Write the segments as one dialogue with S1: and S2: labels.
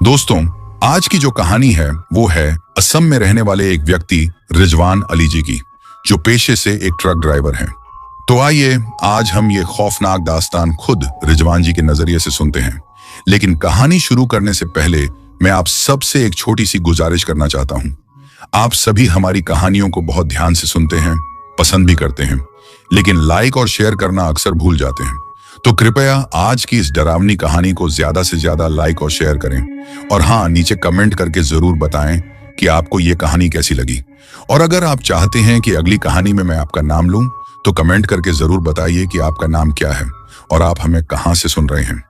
S1: दोस्तों, आज की जो कहानी है वो है असम में रहने वाले एक व्यक्ति रिजवान अली जी की, जो पेशे से एक ट्रक ड्राइवर हैं। तो आइए आज हम ये खौफनाक दास्तान खुद रिजवान जी के नजरिए से सुनते हैं। लेकिन कहानी शुरू करने से पहले मैं आप सबसे एक छोटी सी गुजारिश करना चाहता हूं। आप सभी हमारी कहानियों को बहुत ध्यान से सुनते हैं, पसंद भी करते हैं, लेकिन लाइक और शेयर करना अक्सर भूल जाते हैं। तो कृपया आज की इस डरावनी कहानी को ज्यादा से ज्यादा लाइक और शेयर करें। और हाँ, नीचे कमेंट करके जरूर बताएं कि आपको ये कहानी कैसी लगी। और अगर आप चाहते हैं कि अगली कहानी में मैं आपका नाम लूं, तो कमेंट करके जरूर बताइए कि आपका नाम क्या है और आप हमें कहां से सुन रहे हैं।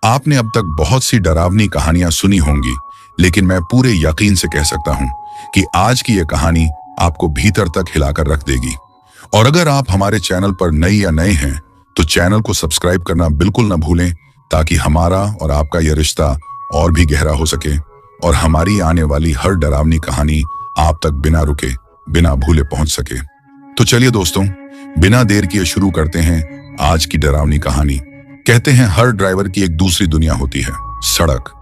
S1: आपने अब तक बहुत सी डरावनी कहानियां सुनी होंगी, लेकिन मैं पूरे यकीन से कह सकता हूं कि आज की यह कहानी आपको भीतर तक हिलाकर रख देगी। और अगर आप हमारे चैनल पर नए हैं तो चैनल को सब्सक्राइब करना बिल्कुल न भूलें, ताकि हमारा और आपका यह रिश्ता और भी गहरा हो सके और हमारी आने वाली हर डरावनी कहानी आप तक बिना रुके, बिना भूले पहुंच सके। तो चलिए दोस्तों, बिना देर किए शुरू करते हैं आज की डरावनी कहानी। कहते हैं हर ड्राइवर की एक दूसरी दुनिया होती है, सड़क।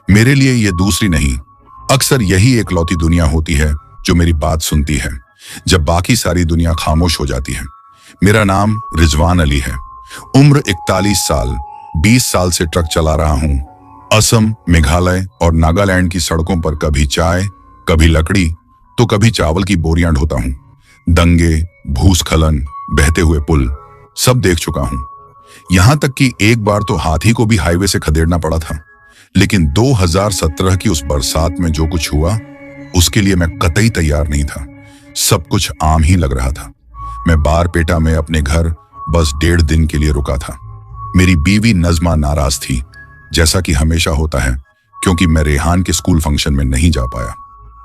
S1: मेरे लिए यह दूसरी नहीं, अक्सर यही एकलौती दुनिया होती है जो मेरी बात सुनती है जब बाकी सारी दुनिया खामोश हो जाती है। मेरा नाम रिजवान अली है, उम्र 41 साल, 20 साल से ट्रक चला रहा हूं। असम, मेघालय और नागालैंड की सड़कों पर कभी चाय, कभी लकड़ी, तो कभी चावल की बोरियां ढोता हूं। दंगे, भूस्खलन, बहते हुए पुल, सब देख चुका हूं। यहां तक कि एक बार तो हाथी को भी हाईवे से खदेड़ना पड़ा था। लेकिन 2017 की उस बरसात में जो कुछ हुआ, उसके लिए मैं कतई तैयार नहीं था। सब कुछ आम ही लग रहा था। मैं बारपेटा में अपने घर बस 1.5 दिन के लिए रुका था। मेरी बीवी नजमा नाराज थी, जैसा कि हमेशा होता है, क्योंकि मैं रेहान के स्कूल फंक्शन में नहीं जा पाया।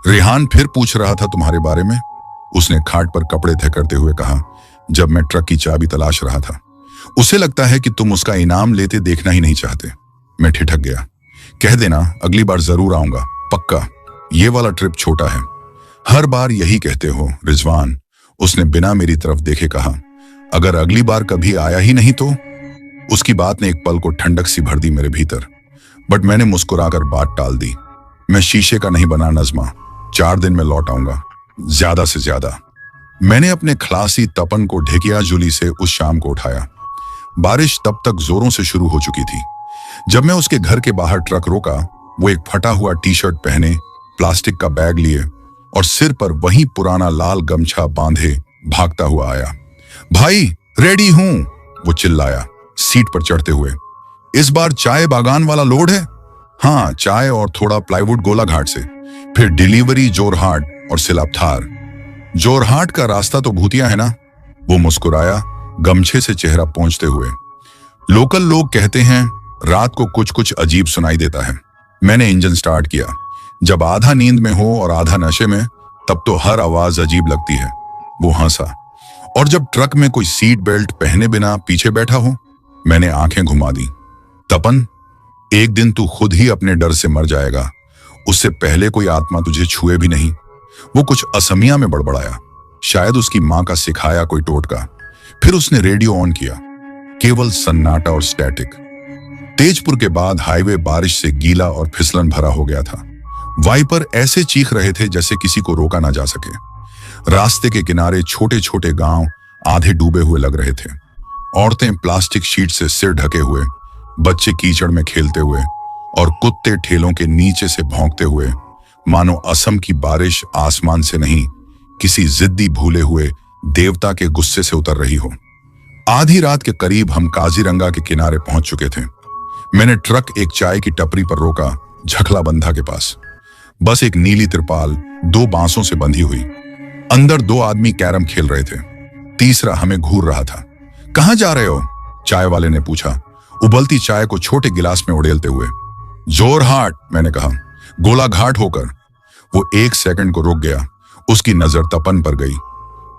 S1: रेहान फिर पूछ रहा था तुम्हारे बारे में, उसने खाट पर कपड़े धकेलते हुए कहा जब मैं ट्रक की चाबी तलाश रहा था। उसे लगता है कि तुम उसका इनाम लेते देखना ही नहीं चाहते। मैं ठिठक गया। कह देना अगली बार जरूर आऊंगा, पक्का। ये वाला ट्रिप छोटा है। हर बार यही कहते हो रिजवान, उसने बिना मेरी तरफ देखे कहा। अगर अगली बार कभी आया ही नहीं तो? उसकी बात ने एक पल को ठंडक सी भर दी मेरे भीतर, बट मैंने मुस्कुराकर बात टाल दी। मैं शीशे का नहीं बना नजमा, 4 दिन में लौट आऊंगा, ज्यादा से ज्यादा। मैंने अपने खलासी तपन को ढेकिया जुली से उस शाम को उठाया। बारिश तब तक जोरों से शुरू हो चुकी थी। जब मैं उसके घर के बाहर ट्रक रोका, वो एक फटा हुआ टी-शर्ट पहने, प्लास्टिक का बैग लिए और सिर पर वही पुराना लाल गमछा बांधे भागता हुआ आया। भाई, रेडी हूं, वो चिल्लाया सीट पर चढ़ते हुए। इस बार चाय बागान वाला लोड है? हाँ, चाय और थोड़ा प्लाईवुड गोलाघाट से, फिर डिलीवरी जोरहाट और सिलापथार। जोरहाट का रास्ता तो भूतिया है ना? वो मुस्कुराया, गमछे से चेहरा पोंछते हुए। लोकल लोग कहते हैं रात को कुछ कुछ अजीब सुनाई देता है। मैंने इंजन स्टार्ट किया। जब आधा नींद में हो और आधा नशे में, तब तो हर आवाज अजीब लगती है। वो हंसा। और जब ट्रक में कोई सीट बेल्ट पहने बिना पीछे बैठा हो? मैंने आंखें घुमा दी। तपन, एक दिन तू खुद ही अपने डर से मर जाएगा, उससे पहले कोई आत्मा तुझे छुए भी नहीं। वो कुछ असमिया में बड़बड़ाया, शायद उसकी मां का सिखाया कोई टोटका। फिर उसने रेडियो ऑन किया। केवल सन्नाटा और स्टैटिक। तेजपुर के बाद हाईवे बारिश से गीला और फिसलन भरा हो गया था। वाइपर ऐसे चीख रहे थे जैसे किसी को रोका ना जा सके। रास्ते के किनारे छोटे छोटे गांव आधे डूबे हुए लग रहे थे। औरतें प्लास्टिक शीट से सिर ढके हुए, बच्चे कीचड़ में खेलते हुए और कुत्ते ठेलों के नीचे से भौंकते हुए, मानो असम की बारिश आसमान से नहीं, किसी जिद्दी भूले हुए देवता के गुस्से से उतर रही हो। आधी रात के करीब हम काजीरंगा के किनारे पहुंच चुके थे। मैंने ट्रक एक चाय की टपरी पर रोका, झखला बंधा के पास। बस एक नीली तिरपाल 2 बांसों से बंधी हुई। अंदर 2 आदमी कैरम खेल रहे थे, तीसरा हमें घूर रहा था। कहां जा रहे हो? चाय वाले ने पूछा, उबलती चाय को छोटे गिलास में उड़ेलते हुए। जोरहाट, मैंने कहा, गोलाघाट होकर। वो 1 सेकंड को रुक गया। उसकी नजर तपन पर गई।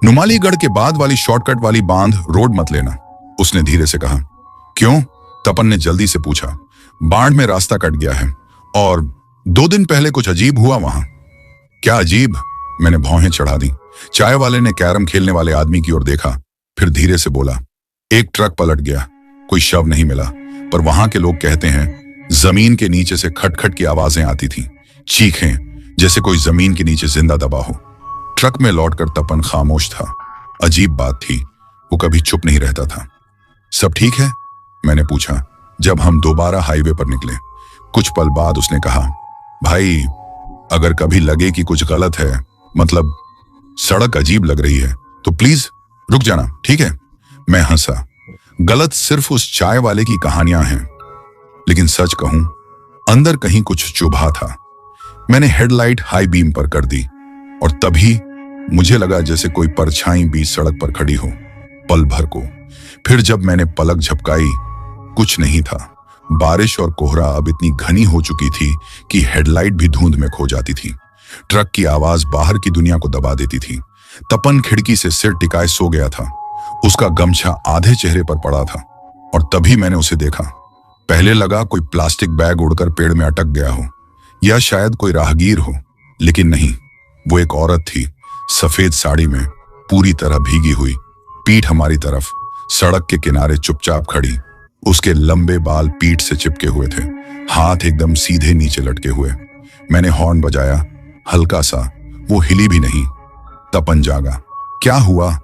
S1: नुमालीगढ़ के बाद वाली शॉर्टकट वाली बांध रोड मत लेना, उसने धीरे से कहा। क्यों? तपन ने जल्दी से पूछा। बाढ़ में रास्ता कट गया है और 2 दिन पहले कुछ अजीब हुआ वहां। क्या अजीब? मैंने भौहें चढ़ा दी। चाय वाले ने कैरम खेलने वाले आदमी की ओर देखा, फिर धीरे से बोला, एक ट्रक पलट गया, कोई शव नहीं मिला, पर वहां के लोग कहते हैं जमीन के नीचे से खटखट की आवाजें आती थीं, चीखें, जैसे कोई जमीन के नीचे जिंदा दबा हो। ट्रक में लौटकर तपन खामोश था। अजीब बात थी, वो कभी चुप नहीं रहता था। सब ठीक है? मैंने पूछा जब हम दोबारा हाईवे पर निकले। कुछ पल बाद उसने कहा, भाई अगर कभी लगे कि कुछ गलत है, मतलब सड़क अजीब लग रही है, तो प्लीज रुक जाना, ठीक है? मैं हंसा। गलत सिर्फ उस चाय वाले की कहानियां हैं, लेकिन सच कहूं अंदर कहीं कुछ चुभा था। मैंने हेडलाइट हाई बीम पर कर दी और तभी मुझे लगा जैसे कोई परछाई बीच सड़क पर खड़ी हो, पल भर को। फिर जब मैंने पलक झपकाई, कुछ नहीं था। बारिश और कोहरा अब इतनी घनी हो चुकी थी कि हेडलाइट भी धुंध में खो जाती थी। ट्रक की आवाज बाहर की दुनिया को दबा देती थी। तपन खिड़की से सिर टिकाए सो गया था। उसका गमछा आधे चेहरे पर पड़ा था और तभी मैंने उसे देखा। पहले लगा कोई प्लास्टिक बैग उड़कर पेड़ में अटक गया हो या शायद कोई राहगीर हो, लेकिन नहीं, वो एक औरत थी, सफेद साड़ी में, पूरी तरह भीगी हुई, पीठ हमारी तरफ, सड़क के किनारे चुपचाप खड़ी। उसके लंबे बाल पीठ से चिपके हुए थे, हाथ एकदम सीधे नीचे लटके हुए। मैंने हॉर्न बजाया, हल्का सा, वो हिली भी नहीं। तपन जागा। क्या हुआ?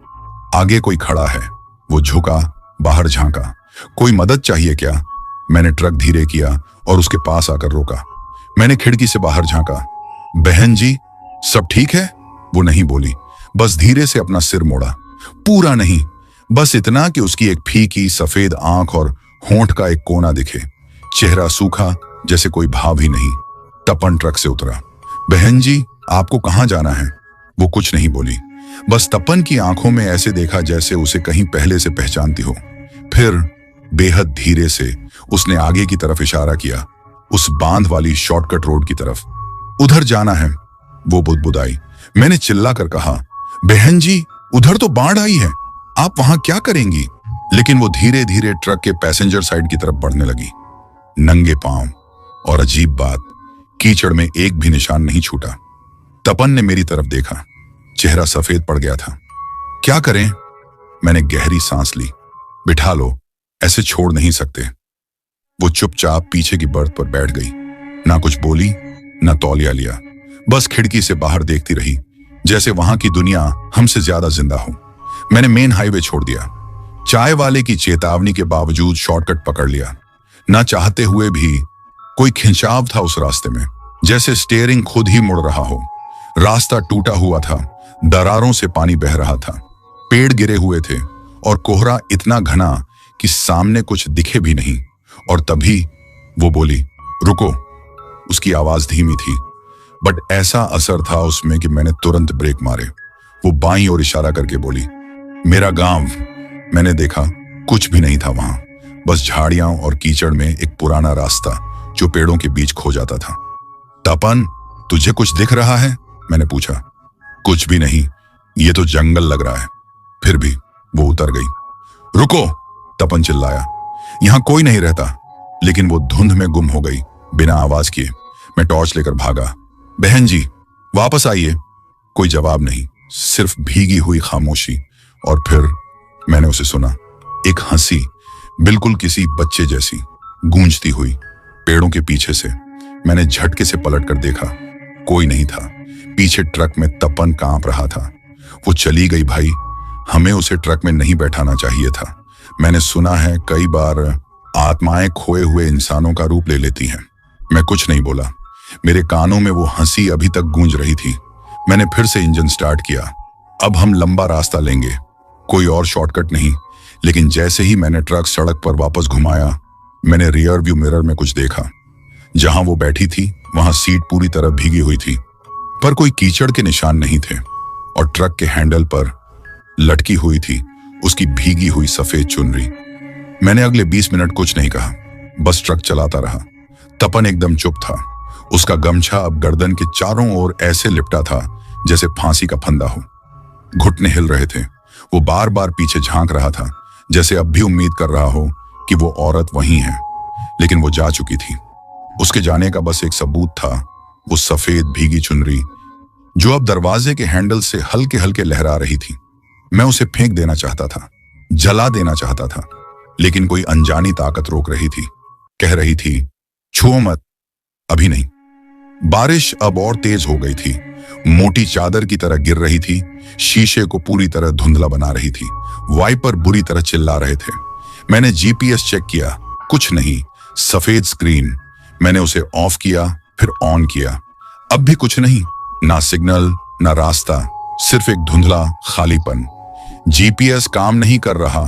S1: आगे कोई खड़ा है। वो झुका, बाहर झांका। कोई मदद चाहिए क्या? मैंने ट्रक धीरे किया और उसके पास आकर रोका। मैंने खिड़की से बाहर झांका। बहन जी, सब ठीक है? वो नहीं बोली, बस धीरे से अपना सिर मोड़ा। पूरा नहीं, बस इतना कि उसकी एक फीकी सफेद आंख और होंठ का एक कोना दिखे। चेहरा सूखा, जैसे कोई भाव ही नहीं। तपन ट्रक से उतरा। बहन जी, आपको कहां जाना है? वो कुछ नहीं बोली, बस तपन की आंखों में ऐसे देखा जैसे उसे कहीं पहले से पहचानती हो। फिर बेहद धीरे से उसने आगे की तरफ इशारा किया, उस बांध वाली शॉर्टकट रोड की तरफ। उधर जाना है, वो बुदबुदाई। मैंने चिल्लाकर कहा, बहन जी, उधर तो बाढ़ आई है, आप वहां क्या करेंगी? लेकिन वो धीरे धीरे ट्रक के पैसेंजर साइड की तरफ बढ़ने लगी, नंगे पांव। और अजीब बात, कीचड़ में एक भी निशान नहीं छूटा। तपन ने मेरी तरफ देखा, चेहरा सफेद पड़ गया था। क्या करें? मैंने गहरी सांस ली। बिठा लो, ऐसे छोड़ नहीं सकते। वो चुपचाप पीछे की बर्थ पर बैठ गई, ना कुछ बोली, ना तौलिया लिया, बस खिड़की से बाहर देखती रही, जैसे वहां की दुनिया हमसे ज्यादा जिंदा हो। मैंने मेन हाईवे छोड़ दिया। चाय वाले की चेतावनी के बावजूद शॉर्टकट पकड़ लिया। ना चाहते हुए भी कोई खिंचाव था उस रास्ते में, जैसे स्टीयरिंग खुद ही मुड़ रहा हो। रास्ता टूटा हुआ था, दरारों से पानी बह रहा था, पेड़ गिरे हुए थे और कोहरा इतना घना कि सामने कुछ दिखे भी नहीं। और तभी वो बोली, रुको। उसकी आवाज धीमी थी, बट ऐसा असर था उसमें कि मैंने तुरंत ब्रेक मारे। वो बाईं ओर इशारा करके बोली, मेरा गांव। मैंने देखा, कुछ भी नहीं था वहां, बस झाड़ियां और कीचड़ में एक पुराना रास्ता जो पेड़ों के बीच खो जाता था। तपन, तुझे कुछ दिख रहा है? मैंने पूछा। कुछ भी नहीं, ये तो जंगल लग रहा है। फिर भी वो उतर गई। रुको, तपन चिल्लाया, यहां कोई नहीं रहता। लेकिन वो धुंध में गुम हो गई, बिना आवाज किए। मैं टॉर्च लेकर भागा। बहन जी, वापस आइए। कोई जवाब नहीं, सिर्फ भीगी हुई खामोशी। और फिर मैंने उसे सुना, एक हंसी, बिल्कुल किसी बच्चे जैसी, गूंजती हुई पेड़ों के पीछे से। मैंने झटके से पलटकर देखा, कोई नहीं था। पीछे ट्रक में तपन कांप रहा था। वो चली गई भाई, हमें उसे ट्रक में नहीं बैठाना चाहिए था। मैंने सुना है कई बार आत्माएं खोए हुए इंसानों का रूप ले लेती हैं। मैं कुछ नहीं बोला, मेरे कानों में वो हंसी अभी तक गूंज रही थी। मैंने फिर से इंजन स्टार्ट किया। अब हम लंबा रास्ता लेंगे, कोई और शॉर्टकट नहीं। लेकिन जैसे ही मैंने ट्रक सड़क पर वापस घुमाया, मैंने रियर व्यू मिरर में कुछ देखा। जहां वो बैठी थी वहां सीट पूरी तरह भीगी हुई थी, पर कोई कीचड़ के निशान नहीं थे। और ट्रक के हैंडल पर लटकी हुई थी उसकी भीगी हुई सफेद चुनरी। मैंने अगले 20 मिनट कुछ नहीं कहा, बस ट्रक चलाता रहा। तपन एकदम चुप था। उसका गमछा अब गर्दन के चारों ओर ऐसे लिपटा था जैसे फांसी का फंदा हो। घुटने हिल रहे थे। वो बार बार पीछे झांक रहा था, जैसे अब भी उम्मीद कर रहा हो कि वो औरत वहीं है। लेकिन वो जा चुकी थी। उसके जाने का बस एक सबूत था, वो सफेद भीगी चुनरी जो अब दरवाजे के हैंडल से हल्के हल्के लहरा रही थी। मैं उसे फेंक देना चाहता था, जला देना चाहता था, लेकिन कोई अनजानी ताकत रोक रही थी, कह रही थी, छुओ मत, अभी नहीं। बारिश अब और तेज हो गई थी, मोटी चादर की तरह गिर रही थी, शीशे को पूरी तरह धुंधला बना रही थी। वाइपर बुरी तरह चिल्ला रहे थे। मैंने जीपीएस चेक किया, कुछ नहीं, सफेद स्क्रीन। मैंने उसे ऑफ किया, फिर ऑन किया, अब भी कुछ नहीं, ना सिग्नल ना रास्ता, सिर्फ एक धुंधला खालीपन। जीपीएस काम नहीं कर रहा,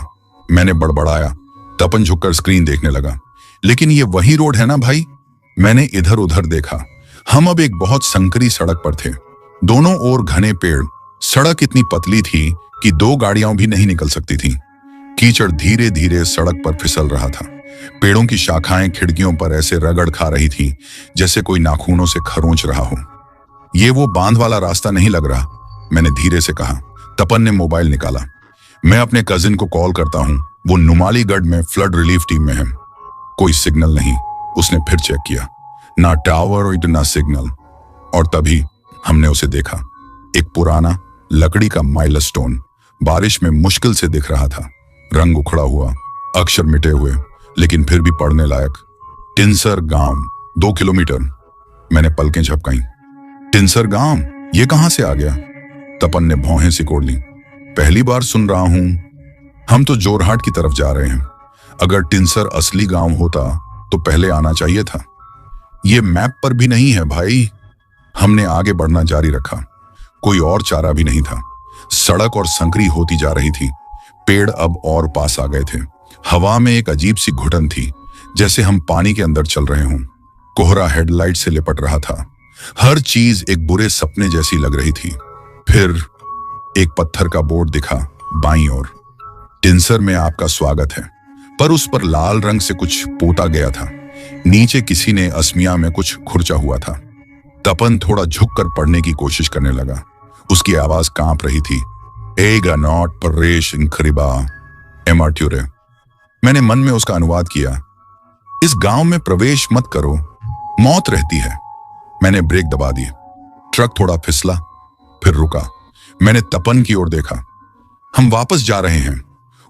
S1: मैंने बड़बड़ाया। तपन झुककर स्क्रीन देखने लगा। लेकिन ये वही रोड है ना भाई? मैंने इधर उधर देखा। हम अब एक बहुत संकरी सड़क पर थे, दोनों ओर घने पेड़। सड़क इतनी पतली थी कि 2 गाड़ियां भी नहीं निकल सकती थीं। कीचड़ धीरे धीरे सड़क पर फिसल रहा था। पेड़ों की शाखाएं खिड़कियों पर ऐसे रगड़ खा रही थी जैसे कोई नाखूनों से खरोंच रहा हो। ये वो बांध वाला रास्ता नहीं लग रहा, मैंने धीरे से कहा। तपन ने मोबाइल निकाला। मैं अपने कजिन को कॉल करता हूं, वो नुमालीगढ़ में फ्लड रिलीफ टीम में है। कोई सिग्नल नहीं। उसने फिर चेक किया, ना टावर और ना सिग्नल। और तभी हमने उसे देखा, एक पुराना लकड़ी का माइलस्टोन बारिश में मुश्किल से दिख रहा था। रंग उखड़ा हुआ, अक्षर मिटे हुए, लेकिन फिर भी पढ़ने लायक। टिंसर गांव, 2 किलोमीटर। मैंने पलकें झपकाईं। टिंसर गांव, ये कहां से आ गया? तपन ने भौहें सिकोड़ ली। पहली बार सुन रहा हूं। हम तो जोरहाट की तरफ जा रहे हैं। अगर टिंसर असली गांव होता तो पहले आना चाहिए था। ये मैप पर भी नहीं है भाई। हमने आगे बढ़ना जारी रखा। कोई और चारा भी नहीं था। सड़क और संकरी होती जा रही थी। पेड़ अब और पास आ गए थे। हवा में एक अजीब सी घुटन थी, जैसे हम पानी के अंदर चल रहे हों। कोहरा हेडलाइट से लिपट रहा था। हर चीज एक बुरे सपने जैसी लग रही थी। फिर एक पत्थर का बोर्ड दिखा बाईं ओर। टिंसर में आपका स्वागत है, पर उस पर लाल रंग से कुछ पोता गया था। नीचे किसी ने असमिया में कुछ खुरचा हुआ था। तपन थोड़ा झुककर पढ़ने की कोशिश करने लगा। उसकी आवाज कांप रही थी। एगा नॉट परेश इंखरिबा एमाट्यूरे। मैंने मन में उसका अनुवाद किया। इस गांव में प्रवेश मत करो, मौत रहती है। मैंने ब्रेक दबा दी। ट्रक थोड़ा फिसला, फिर रुका। मैंने तपन की ओर देखा। हम वापस जा रहे हैं।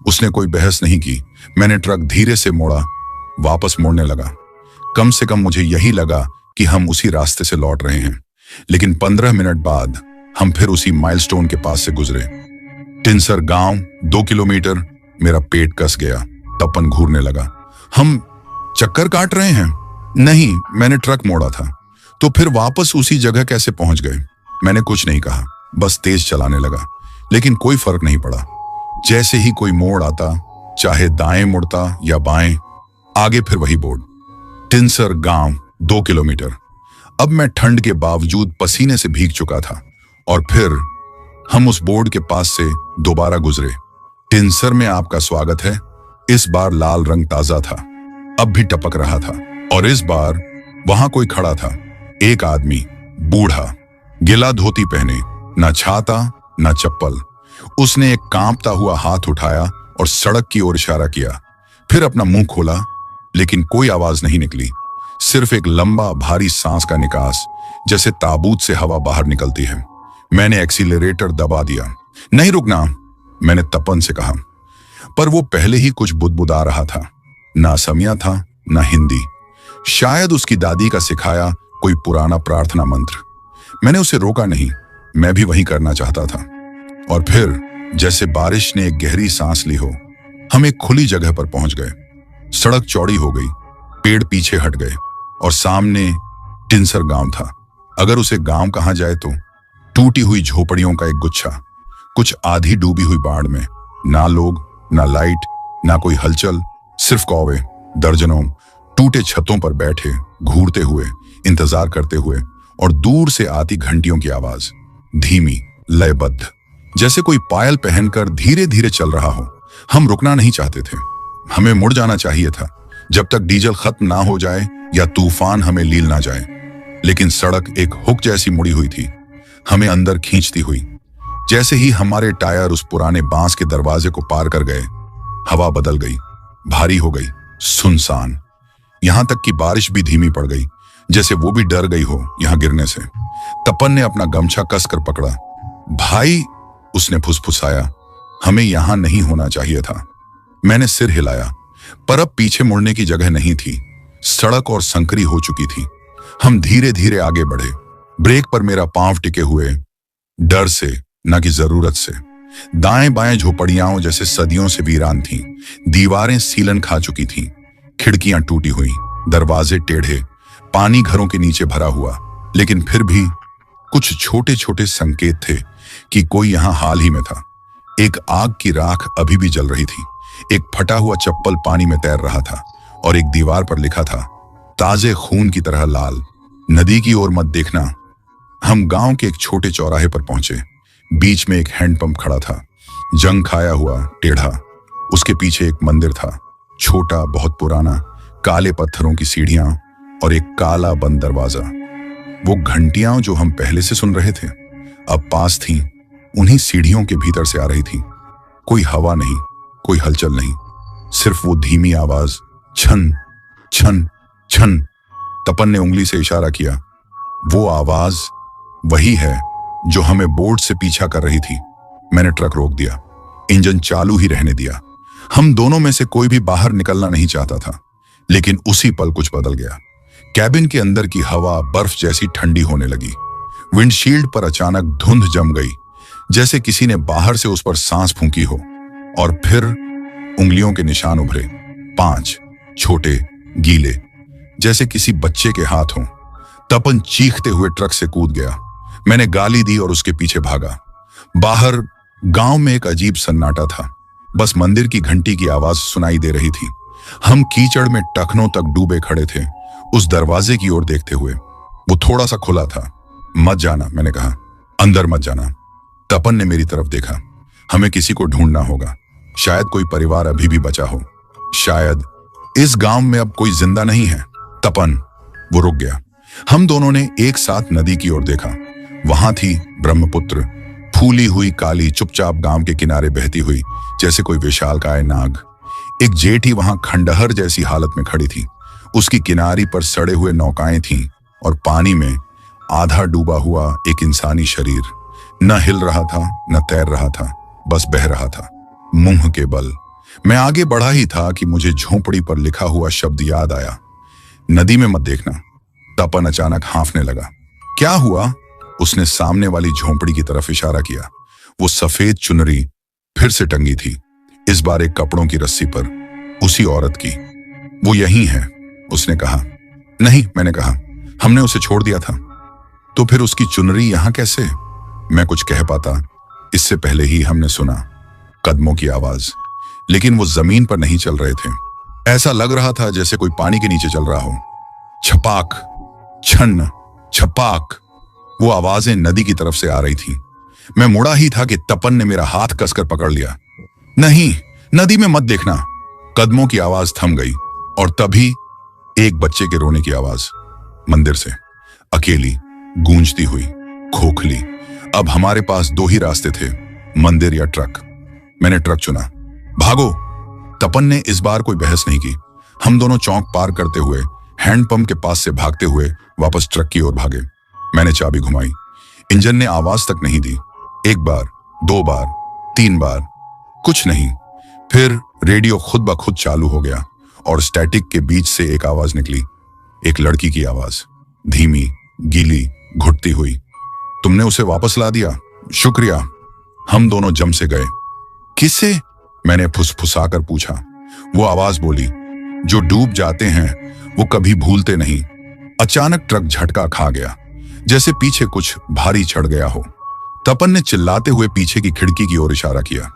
S1: उसने कोई बहस नहीं की। मैंने ट्रक धीरे से मोड़ा, वापस मोड़ने लगा। कम से कम मुझे यही लगा कि हम उसी रास्ते से लौट रहे हैं। लेकिन 15 मिनट बाद हम फिर उसी माइलस्टोन के पास से गुजरे। टिंसर गांव, 2 किलोमीटर। मेरा पेट कस गया। तपन घूरने लगा। हम चक्कर काट रहे हैं? नहीं, मैंने ट्रक मोड़ा था। तो फिर वापस उसी जगह कैसे पहुंच गए? मैंने कुछ नहीं कहा, बस तेज चलाने लगा। लेकिन कोई फर्क नहीं पड़ा। जैसे ही कोई मोड़ आता, चाहे दाएं मुड़ता या बाएं, आगे फिर वही बोर्ड, टिंसर गांव, 2 किलोमीटर। अब मैं ठंड के बावजूद पसीने से भीग चुका था। और फिर हम उस बोर्ड के पास से दोबारा गुजरे। टिंसर में आपका स्वागत है। इस बार लाल रंग ताजा था, अब भी टपक रहा था। और इस बार वहां कोई खड़ा था, एक आदमी, बूढ़ा, गिला धोती पहने, ना छाता ना चप्पल। उसने एक कांपता हुआ हाथ उठाया और सड़क की ओर इशारा किया। फिर अपना मुंह खोला, लेकिन कोई आवाज नहीं निकली। सिर्फ एक लंबा भारी सांस का निकास, जैसे ताबूत से हवा बाहर निकलती है। मैंने एक्सीलरेटर दबा दिया। नहीं रुकना, मैंने तपन से कहा। पर वो पहले ही कुछ बुदबुदा रहा था। ना असमिया था ना हिंदी। शायद उसकी दादी का सिखाया कोई पुराना प्रार्थना मंत्र। मैंने उसे रोका नहीं, मैं भी वही करना चाहता था। और फिर जैसे बारिश ने एक गहरी सांस ली हो, हम एक खुली जगह पर पहुंच गए। सड़क चौड़ी हो गई, पेड़ पीछे हट गए और सामने टिंसर गांव था। अगर उसे गांव कहा जाए तो टूटी हुई झोपड़ियों का एक गुच्छा, कुछ आधी डूबी हुई बाढ़ में। ना लोग, ना लाइट, ना कोई हलचल, सिर्फ कौवे दर्जनों टूटे छतों पर बैठे, घूरते हुए, इंतजार करते हुए, और दूर से आती घंटियों की आवाज, धीमी, लयबद्ध, जैसे कोई पायल पहनकर धीरे धीरे चल रहा हो। हम रुकना नहीं चाहते थे, हमें मुड़ जाना चाहिए था, जब तक डीजल खत्म ना हो जाए या तूफान हमें लील ना जाए। लेकिन सड़क एक हुक जैसी मुड़ी हुई थी, हमें अंदर खींचती हुई। जैसे ही हमारे टायर उस पुराने बांस के दरवाजे को पार कर गए, हवा बदल गई, भारी हो गई, सुनसान। यहां तक कि बारिश भी धीमी पड़ गई, जैसे वो भी डर गई हो यहां गिरने से। तपन ने अपना गमछा कसकर पकड़ा। भाई, उसने फुसफुसाया, हमें यहां नहीं होना चाहिए था। मैंने सिर हिलाया, पर अब पीछे मुड़ने की जगह नहीं थी। सड़क और संकरी हो चुकी थी। हम धीरे धीरे आगे बढ़े, ब्रेक पर मेरा पांव टिके हुए, डर से न कि जरूरत से। दाएं बाएं झोपड़ियां जैसे सदियों से वीरान थीं, दीवारें सीलन खा चुकी थीं, खिड़कियां टूटी हुई, दरवाजे टेढ़े, पानी घरों के नीचे भरा हुआ। लेकिन फिर भी कुछ छोटे छोटे संकेत थे कि कोई यहां हाल ही में था। एक आग की राख अभी भी जल रही थी, एक फटा हुआ चप्पल पानी में तैर रहा था, और एक दीवार पर लिखा था, ताजे खून की तरह लाल, नदी की ओर मत देखना। हम गांव के एक छोटे चौराहे पर पहुंचे। बीच में एक हैंडपंप खड़ा था, जंग खाया हुआ, टेढ़ा। उसके पीछे एक मंदिर था, छोटा, बहुत पुराना, काले पत्थरों की सीढ़ियां और एक काला बंद दरवाजा। वो घंटियां जो हम पहले से सुन रहे थे अब पास थीं, उन्हीं सीढ़ियों के भीतर से आ रही थी। कोई हवा नहीं, कोई हलचल नहीं, सिर्फ वो धीमी आवाज, छन छन छन। तपन ने उंगली से इशारा किया। वो आवाज वही है जो हमें बोर्ड से पीछा कर रही थी। मैंने ट्रक रोक दिया, इंजन चालू ही रहने दिया। हम दोनों में से कोई भी बाहर निकलना नहीं चाहता था। लेकिन उसी पल कुछ बदल गया। कैबिन के अंदर की हवा बर्फ जैसी ठंडी होने लगी। विंडशील्ड पर अचानक धुंध जम गई, जैसे किसी ने बाहर से उस पर सांस फूंकी हो। और फिर उंगलियों के निशान उभरे, 5 छोटे, गीले, जैसे किसी बच्चे के हाथ हों। तपन चीखते हुए ट्रक से कूद गया। मैंने गाली दी और उसके पीछे भागा। बाहर गांव में एक अजीब सन्नाटा था, बस मंदिर की घंटी की आवाज सुनाई दे रही थी। हम कीचड़ में टखनों तक डूबे खड़े थे, उस दरवाजे की ओर देखते हुए। वो थोड़ा सा खुला था। मत जाना, मैंने कहा, अंदर मत जाना। तपन ने मेरी तरफ देखा। हमें किसी को ढूंढना होगा, शायद कोई परिवार अभी भी बचा हो, शायद इस गांव में अब कोई जिंदा नहीं है। तपन, वो रुक गया। हम दोनों ने एक साथ नदी की ओर देखा। वहां थी ब्रह्मपुत्र, फूली हुई, काली, चुपचाप गांव के किनारे बहती हुई, जैसे कोई विशालकाय नाग। एक जेठी वहां खंडहर जैसी हालत में खड़ी थी। उसकी किनारी पर सड़े हुए नौकाएं थीं और पानी में आधा डूबा हुआ एक इंसानी शरीर। न हिल रहा था, न तैर रहा था, बस बह रहा था, मुंह के बल। मैं आगे बढ़ा ही था कि मुझे झोंपड़ी पर लिखा हुआ शब्द याद आया, नदी में मत देखना। तपन अचानक हांफने लगा। क्या हुआ? उसने सामने वाली झोंपड़ी की तरफ इशारा किया। वो सफेद चुनरी फिर से टंगी थी, इस बार एक कपड़ों की रस्सी पर, उसी औरत की। वो यही है, उसने कहा। नहीं, मैंने कहा, हमने उसे छोड़ दिया था। तो फिर उसकी चुनरी यहां कैसे? मैं कुछ कह पाता, इससे पहले ही हमने सुना कदमों की आवाज, लेकिन वो जमीन पर नहीं चल रहे थे। ऐसा लग रहा था जैसे कोई पानी के नीचे चल रहा हो। छपाक, छन्न, छपाक, वो आवाजें नदी की तरफ से आ रही थी। मैं मुड़ा ही था कि तपन ने मेरा हाथ कसकर पकड़ लिया। नहीं, नदी में मत देखना। कदमों की आवाज थम गई और तभी एक बच्चे के रोने की आवाज, मंदिर से, अकेली, गूंजती हुई, खोखली। अब हमारे पास 2 ही रास्ते थे, मंदिर या ट्रक। मैंने ट्रक चुना। भागो! तपन ने इस बार कोई बहस नहीं की। हम दोनों चौक पार करते हुए, हैंडपंप के पास से भागते हुए वापस ट्रक की ओर भागे। मैंने चाबी घुमाई। इंजन ने आवाज तक नहीं दी। 1 बार, 2 बार, 3 बार, कुछ नहीं। फिर रेडियो खुद ब खुद चालू हो गया और स्टैटिक के बीच से एक आवाज निकली, एक लड़की की आवाज, धीमी, गीली, घुटती हुई। तुमने उसे वापस ला दिया, शुक्रिया। हम दोनों जम से गए। किससे? मैंने फुसफुसाकर पूछा। वो आवाज बोली, जो डूब जाते हैं वो कभी भूलते नहीं। अचानक ट्रक झटका खा गया, जैसे पीछे कुछ भारी चढ़ गया हो। तपन ने चिल्लाते हुए पीछे की खिड़की की ओर इशारा किया।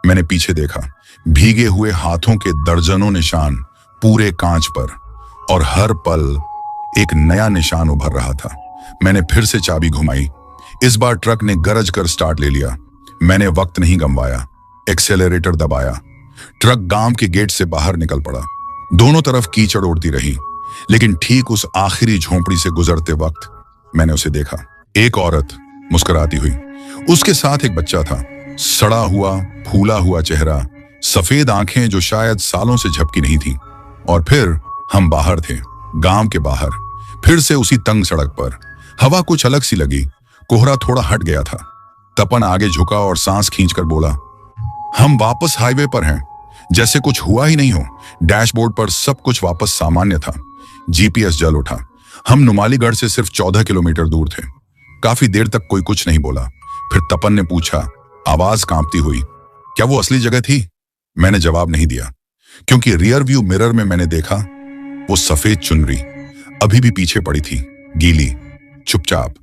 S1: मैंने पीछे देखा, भीगे हुए हाथों के दर्जनों निशान पूरे कांच पर, और हर पल एक नया निशान उभर रहा था। मैंने फिर से चाबी घुमाई। इस बार ट्रक ने गरज कर स्टार्ट ले लिया। मैंने वक्त नहीं गंवाया, एक्सेलरेटर दबाया। ट्रक गांव के गेट से बाहर निकल पड़ा। दोनों तरफ कीचड़ उड़ती रही, लेकिन ठीक उस आखिरी झोंपड़ी से गुजरते वक्त मैंने उसे देखा। एक औरत मुस्कुराती हुई, उसके साथ एक बच्चा था। सड़ा हुआ, फूला हुआ चेहरा, सफेद आंखें जो शायद सालों से झपकी नहीं थी। और फिर हम बाहर थे, गांव के बाहर, फिर से उसी तंग सड़क पर। हवा कुछ अलग सी लगी, कोहरा थोड़ा हट गया था। तपन आगे झुका और सांस खींचकर बोला, हम वापस हाईवे पर हैं, जैसे कुछ हुआ ही नहीं हो। डैशबोर्ड पर सब कुछ वापस सामान्य था। जीपीएस जल उठा। हम नुमालीगढ़ से सिर्फ 14 किलोमीटर दूर थे। काफी देर तक कोई कुछ नहीं बोला। फिर तपन ने पूछा, आवाज कांपती हुई, क्या वो असली जगह थी? मैंने जवाब नहीं दिया, क्योंकि रियर व्यू मिरर में मैंने देखा वो सफेद चुनरी अभी भी पीछे पड़ी थी, गीली। चुपचाप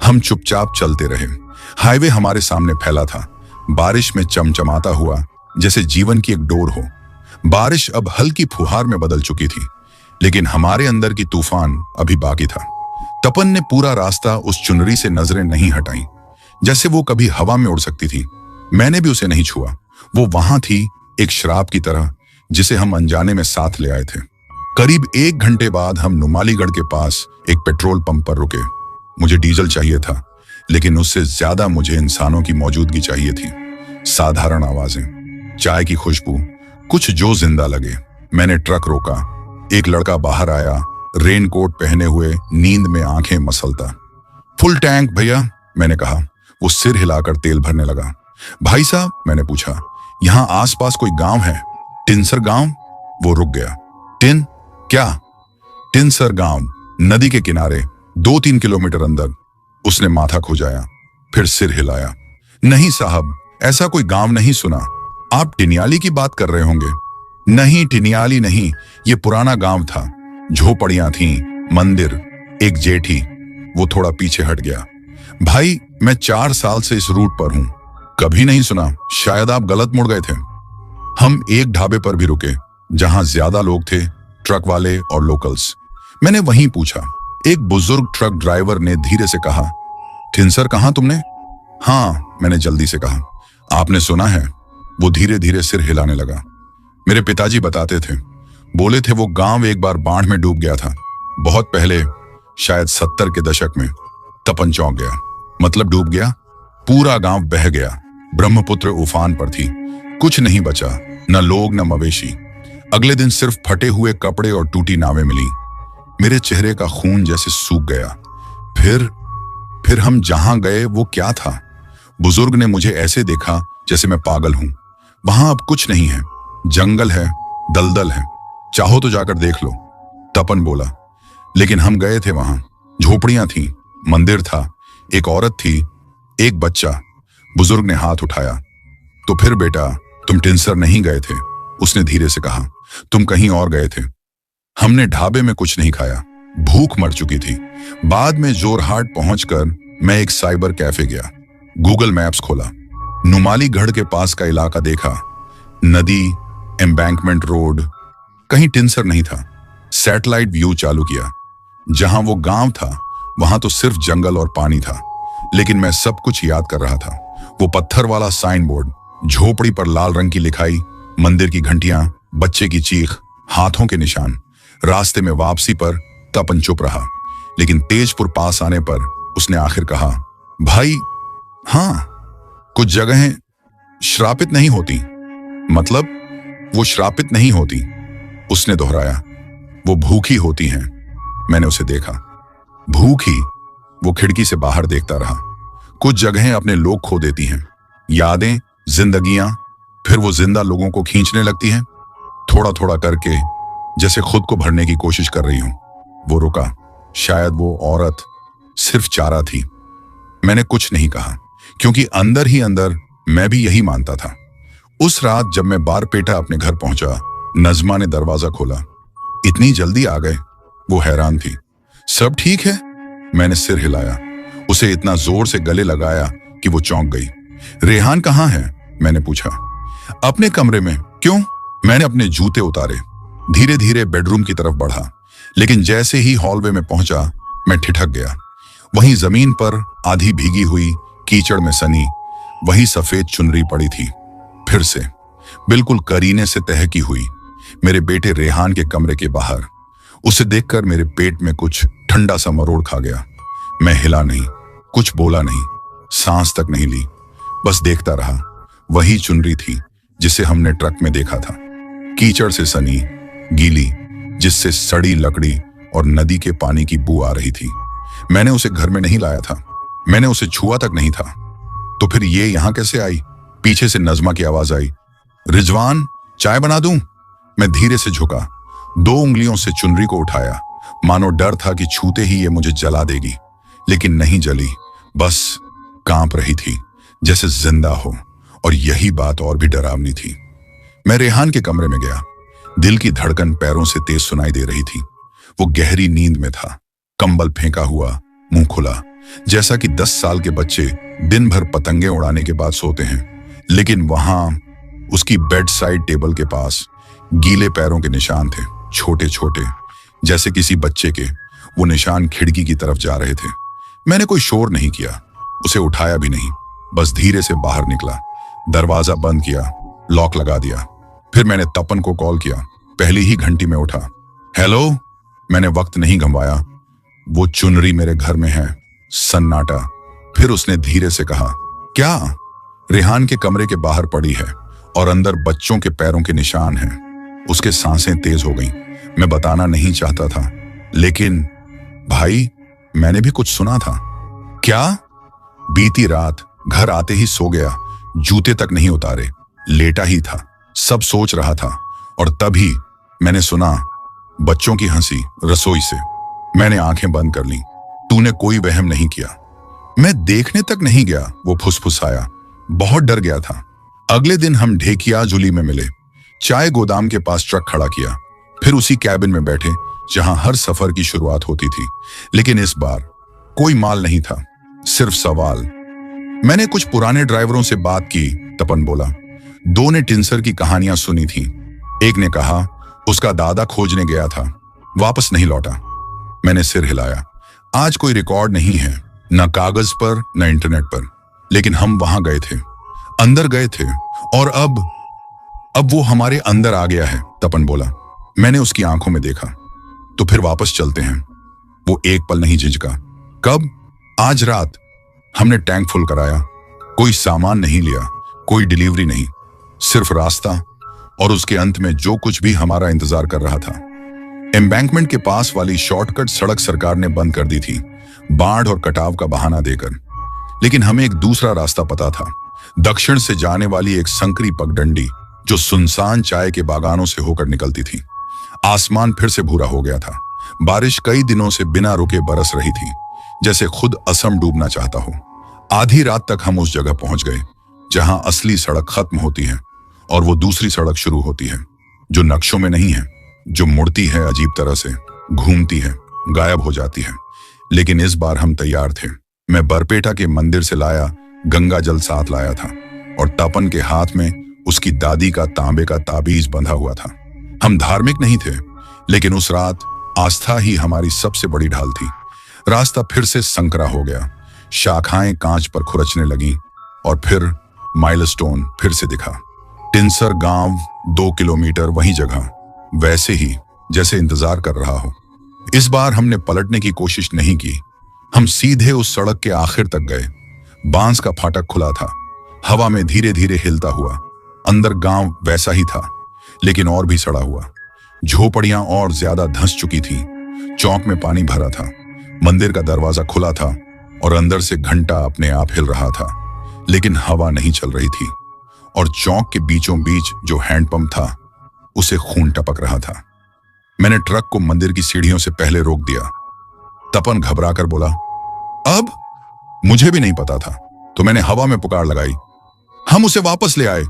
S1: हम चुपचाप चलते रहे। हाईवे हमारे सामने फैला था, बारिश में चमचमाता हुआ, जैसे जीवन की एक डोर हो। बारिश अब हल्की फुहार में बदल चुकी थी, लेकिन हमारे अंदर की तूफान अभी बाकी था। तपन ने पूरा रास्ता उस चुनरी से नजरें नहीं हटाई, जैसे वो कभी हवा में उड़ सकती थी। मैंने भी उसे नहीं छुआ। वो वहां थी, एक शराब की तरह, जिसे हम अनजाने में साथ ले आए थे। करीब 1 घंटे बाद हम नुमालीगढ़ के पास एक पेट्रोल पंप पर रुके। मुझे डीजल चाहिए था, लेकिन उससे ज्यादा मुझे इंसानों की मौजूदगी चाहिए थी। साधारण आवाजें, चाय की खुशबू, कुछ जो जिंदा लगे। मैंने ट्रक रोका। एक लड़का बाहर आया, रेनकोट पहने हुए, नींद में आंखें मसलता। फुल टैंक भैया, मैंने कहा। वो सिर हिलाकर तेल भरने लगा। भाई साहब, मैंने पूछा, यहां आसपास कोई गांव है? टिनसर गांव? वो रुक गया। टिन क्या? टिनसर गांव, नदी के किनारे, 2-3 किलोमीटर अंदर। उसने माथा खुजाया, फिर सिर हिलाया। नहीं साहब, ऐसा कोई गांव नहीं सुना। आप टिनियाली की बात कर रहे होंगे। नहीं, टिनियाली नहीं, ये पुराना गांव था। झोपड़ियां थीं, मंदिर, एक जेठी। वो थोड़ा पीछे हट गया। भाई, मैं 4 साल से इस रूट पर हूं, कभी नहीं सुना। शायद आप गलत मुड़ गए थे। हम एक ढाबे पर भी रुके, जहां ज्यादा लोग थे, ट्रक वाले और लोकल्स। मैंने वहीं पूछा। एक बुजुर्ग ट्रक ड्राइवर ने धीरे से कहा, टिनसर कहां तुमने? हाँ, मैंने जल्दी से कहा। आपने सुना है? वो धीरे धीरे सिर हिलाने लगा। मेरे पिताजी बताते थे, बोले थे वो गांव एक बार बाढ़ में डूब गया था, बहुत पहले, शायद 70 के दशक में। तपन चौंक गया। मतलब डूब गया? पूरा गांव बह गया। ब्रह्मपुत्र उफान पर थी, कुछ नहीं बचा, न लोग न मवेशी। अगले दिन सिर्फ फटे हुए कपड़े और टूटी नावें मिली। मेरे चेहरे का खून जैसे सूख गया। फिर हम जहां गए वो क्या था? बुजुर्ग ने मुझे ऐसे देखा जैसे मैं पागल हूं। वहां अब कुछ नहीं है, जंगल है, दलदल है, चाहो तो जाकर देख लो, तपन बोला। लेकिन हम गए थे वहां। झोपड़ियां थीं, मंदिर था, एक औरत थी, एक बच्चा। बुजुर्ग ने हाथ उठाया। तो फिर बेटा, तुम टिनसर नहीं गए थे, उसने धीरे से कहा। तुम कहीं और गए थे। हमने ढाबे में कुछ नहीं खाया, भूख मर चुकी थी। बाद में जोरहाट पहुंचकर मैं एक साइबर कैफे गया। गूगल मैप्स खोला, नुमालीगढ़ के पास का इलाका देखा। नदी, एम्बैंकमेंट रोड, कहीं टिनसर नहीं था। सैटेलाइट व्यू चालू किया। जहां वो गांव था, वहां तो सिर्फ जंगल और पानी था। लेकिन मैं सब कुछ याद कर रहा था। वो पत्थर वाला साइन बोर्ड, झोपड़ी पर लाल रंग की लिखाई, मंदिर की घंटियां, बच्चे की चीख, हाथों के निशान। रास्ते में वापसी पर तपन चुप रहा, लेकिन तेजपुर पास आने पर उसने आखिर कहा, भाई, हाँ, कुछ जगहें श्रापित नहीं होती। मतलब? वो श्रापित नहीं होती, उसने दोहराया। वो भूखी होती हैं। मैंने उसे देखा। भूखी? वो खिड़की से बाहर देखता रहा। कुछ जगहें अपने लोग खो देती हैं, यादें, जिंदगियां, फिर वो जिंदा लोगों को खींचने लगती हैं, थोड़ा थोड़ा करके, जैसे खुद को भरने की कोशिश कर रही हूं। वो रुका। शायद वो औरत सिर्फ चारा थी। मैंने कुछ नहीं कहा, क्योंकि अंदर ही अंदर मैं भी यही मानता था। उस रात जब मैं बारपेटा अपने घर पहुंचा, नजमा ने दरवाजा खोला। इतनी जल्दी आ गए? वो हैरान थी। सब ठीक है? मैंने सिर हिलाया। उसे इतना जोर से गले लगाया कि वो चौंक गई। रेहान कहाँ है? मैंने पूछा। अपने कमरे में। क्यों? मैंने अपने जूते उतारे, धीरे धीरे बेडरूम की तरफ बढ़ा, लेकिन जैसे ही हॉलवे में पहुंचा, मैं ठिठक गया। वहीं जमीन पर आधी भीगी हुई, कीचड़ में सनी, वही सफेद चुनरी पड़ी थी, फिर से, बिल्कुल करीने से तहकी हुई, मेरे बेटे रेहान के कमरे के बाहर। उसे देखकर मेरे पेट में कुछ ठंडा सा मरोड़ खा गया। मैं हिला नहीं, कुछ बोला नहीं, सांस तक नहीं ली, बस देखता रहा। वही चुनरी थी जिसे हमने ट्रक में देखा था, कीचड़ से सनी, गीली, जिससे सड़ी लकड़ी और नदी के पानी की बू आ रही थी। मैंने उसे घर में नहीं लाया था, मैंने उसे छुआ तक नहीं था। तो फिर ये यहां कैसे आई? पीछे से नजमा की आवाज आई, रिजवान, चाय बना दूं? मैं धीरे से झुका, 2 उंगलियों से चुनरी को उठाया। मानो डर था कि छूते ही ये मुझे जला देगी, लेकिन नहीं जली, बस कांप रही थी जैसे जिंदा हो। और यही बात और भी डरावनी थी। मैं रेहान के कमरे में गया। दिल की धड़कन पैरों से तेज सुनाई दे रही थी। वो गहरी नींद में था, कंबल फेंका हुआ, मुंह खुला, जैसा कि 10 साल के बच्चे दिन भर पतंगे उड़ाने के बाद सोते हैं। लेकिन वहां उसकी बेड साइड टेबल के पास गीले पैरों के निशान थे, छोटे छोटे, जैसे किसी बच्चे के। वो निशान खिड़की की तरफ जा रहे थे। मैंने कोई शोर नहीं किया, उसे उठाया भी नहीं, बस धीरे से बाहर निकला, दरवाजा बंद किया, लॉक लगा दिया। फिर मैंने तपन को कॉल किया। पहली ही घंटी में उठा। हेलो। मैंने वक्त नहीं गंवाया। वो चुनरी मेरे घर में है। सन्नाटा। फिर उसने धीरे से कहा, क्या? रेहान के कमरे के बाहर पड़ी है और अंदर बच्चों के पैरों के निशान हैं। उसके सांसें तेज हो गईं। मैं बताना नहीं चाहता था, लेकिन भाई, मैंने भी कुछ सुना था। क्या? बीती रात घर आते ही सो गया, जूते तक नहीं उतारे, लेटा ही था, सब सोच रहा था। और तभी मैंने सुना बच्चों की हंसी रसोई से। मैंने आंखें बंद कर लीं। तूने कोई वहम नहीं किया। मैं देखने तक नहीं गया, वो फुसफुसाया। बहुत डर गया था। अगले दिन हम ढेकियाजुली में मिले। चाय गोदाम के पास ट्रक खड़ा किया, फिर उसी कैबिन में बैठे जहां हर सफर की शुरुआत होती थी। लेकिन इस बार कोई माल नहीं था, सिर्फ सवाल। मैंने कुछ पुराने ड्राइवरों से बात की, तपन बोला। 2 ने टिंसर की कहानियां सुनी थी। एक ने कहा उसका दादा खोजने गया था, वापस नहीं लौटा। मैंने सिर हिलाया। आज कोई रिकॉर्ड नहीं है, न कागज पर न इंटरनेट पर, लेकिन हम वहां गए थे, अंदर गए थे। और अब वो हमारे अंदर आ गया है, तपन बोला। मैंने उसकी आंखों में देखा। तो फिर वापस चलते हैं। वो एक पल नहीं झिझका। कब? आज रात। हमने टैंक फुल कराया। कोई सामान नहीं लिया, कोई डिलीवरी नहीं, सिर्फ रास्ता और उसके अंत में जो कुछ भी हमारा इंतजार कर रहा था। एम्बैंकमेंट के पास वाली शॉर्टकट सड़क सरकार ने बंद कर दी थी, बाढ़ और कटाव का बहाना देकर। लेकिन हमें एक दूसरा रास्ता पता था, दक्षिण से जाने वाली एक संकरी पगडंडी जो सुनसान चाय के बागानों से होकर निकलती थी। आसमान फिर से भूरा हो गया था। बारिश कई दिनों से बिना रुके बरस रही थी, जैसे खुद असम डूबना चाहता हो। आधी रात तक हम उस जगह पहुंच गए जहां असली सड़क खत्म होती है और वो दूसरी सड़क शुरू होती है, जो नक्शों में नहीं है, जो मुड़ती है अजीब तरह से, घूमती है, गायब हो जाती है। लेकिन इस बार हम तैयार थे। मैं बरपेटा के मंदिर से लाया गंगा जल साथ लाया था और तपन के हाथ में उसकी दादी का तांबे का ताबीज बंधा हुआ था। हम धार्मिक नहीं थे, लेकिन उस रात आस्था ही हमारी सबसे बड़ी ढाल थी। रास्ता फिर से संकरा हो गया, शाखाएं कांच पर खुरचने लगी और फिर माइलस्टोन फिर से दिखा। टिंसर गांव 2 किलोमीटर वही जगह, वैसे ही जैसे इंतजार कर रहा हो। इस बार हमने पलटने की कोशिश नहीं की। हम सीधे उस सड़क के आखिर तक गए। बांस का फाटक खुला था, हवा में धीरे धीरे हिलता हुआ। अंदर गांव वैसा ही था, लेकिन और भी सड़ा हुआ। झोपड़ियां और ज्यादा धंस चुकी थीं। चौक में पानी भरा था। मंदिर का दरवाजा खुला था और अंदर से घंटा अपने आप हिल रहा था, लेकिन हवा नहीं चल रही थी। और चौक के बीचों बीच जो हैंडपंप था, उसे खून टपक रहा था। मैंने ट्रक को मंदिर की सीढ़ियों से पहले रोक दिया। तपन घबराकर बोला, अब? मुझे भी नहीं पता था, तो मैंने हवा में पुकार लगाई, हम उसे वापस ले आए,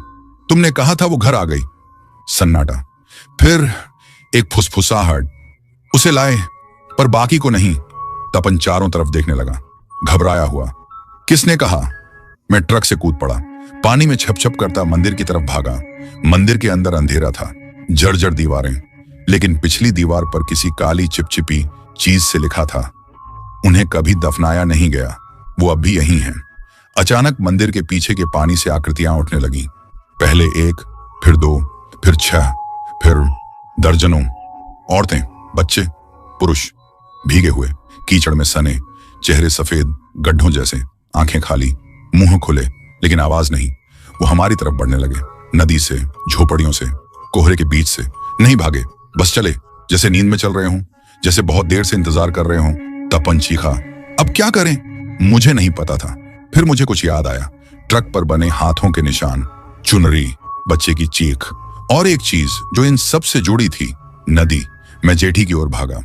S1: तुमने कहा था वो घर आ गई। सन्नाटा। फिर एक फुसफुसाहट, उसे लाए पर बाकी को नहीं। तपन चारों तरफ देखने लगा, घबराया हुआ। किसने कहा? मैं ट्रक से कूद पड़ा, पानी में छप-छप करता मंदिर की तरफ भागा। मंदिर के अंदर अंधेरा था, जर्जर दीवारें, लेकिन पिछली दीवार पर किसी काली चिपचिपी चीज से लिखा था, उन्हें कभी दफनाया नहीं गया, वो अब भी यहीं हैं। अचानक मंदिर के पीछे के पानी से आकृतियां उठने लगीं। पहले 1, फिर 2, फिर 6, फिर दर्जनों। औरतें, बच्चे, पुरुष, भीगे हुए, कीचड़ में सने, चेहरे सफेद गड्ढों जैसे, आंखें खाली, मुंह खुले, लेकिन आवाज नहीं। वो हमारी तरफ बढ़ने लगे, नदी से, झोपड़ियों से, कोहरे के बीच से। नहीं भागे, बस चले, जैसे नींद में चल रहे हों, जैसे बहुत देर से इंतजार कर रहे हों। तपन चीखा, अब क्या करें? मुझे नहीं पता था। फिर मुझे कुछ याद आया, ट्रक पर बने हाथों के निशान, चुनरी, बच्चे की चीख, और एक चीज जो इन सब से जुड़ी थी, नदी। मैं जेठी की ओर भागा।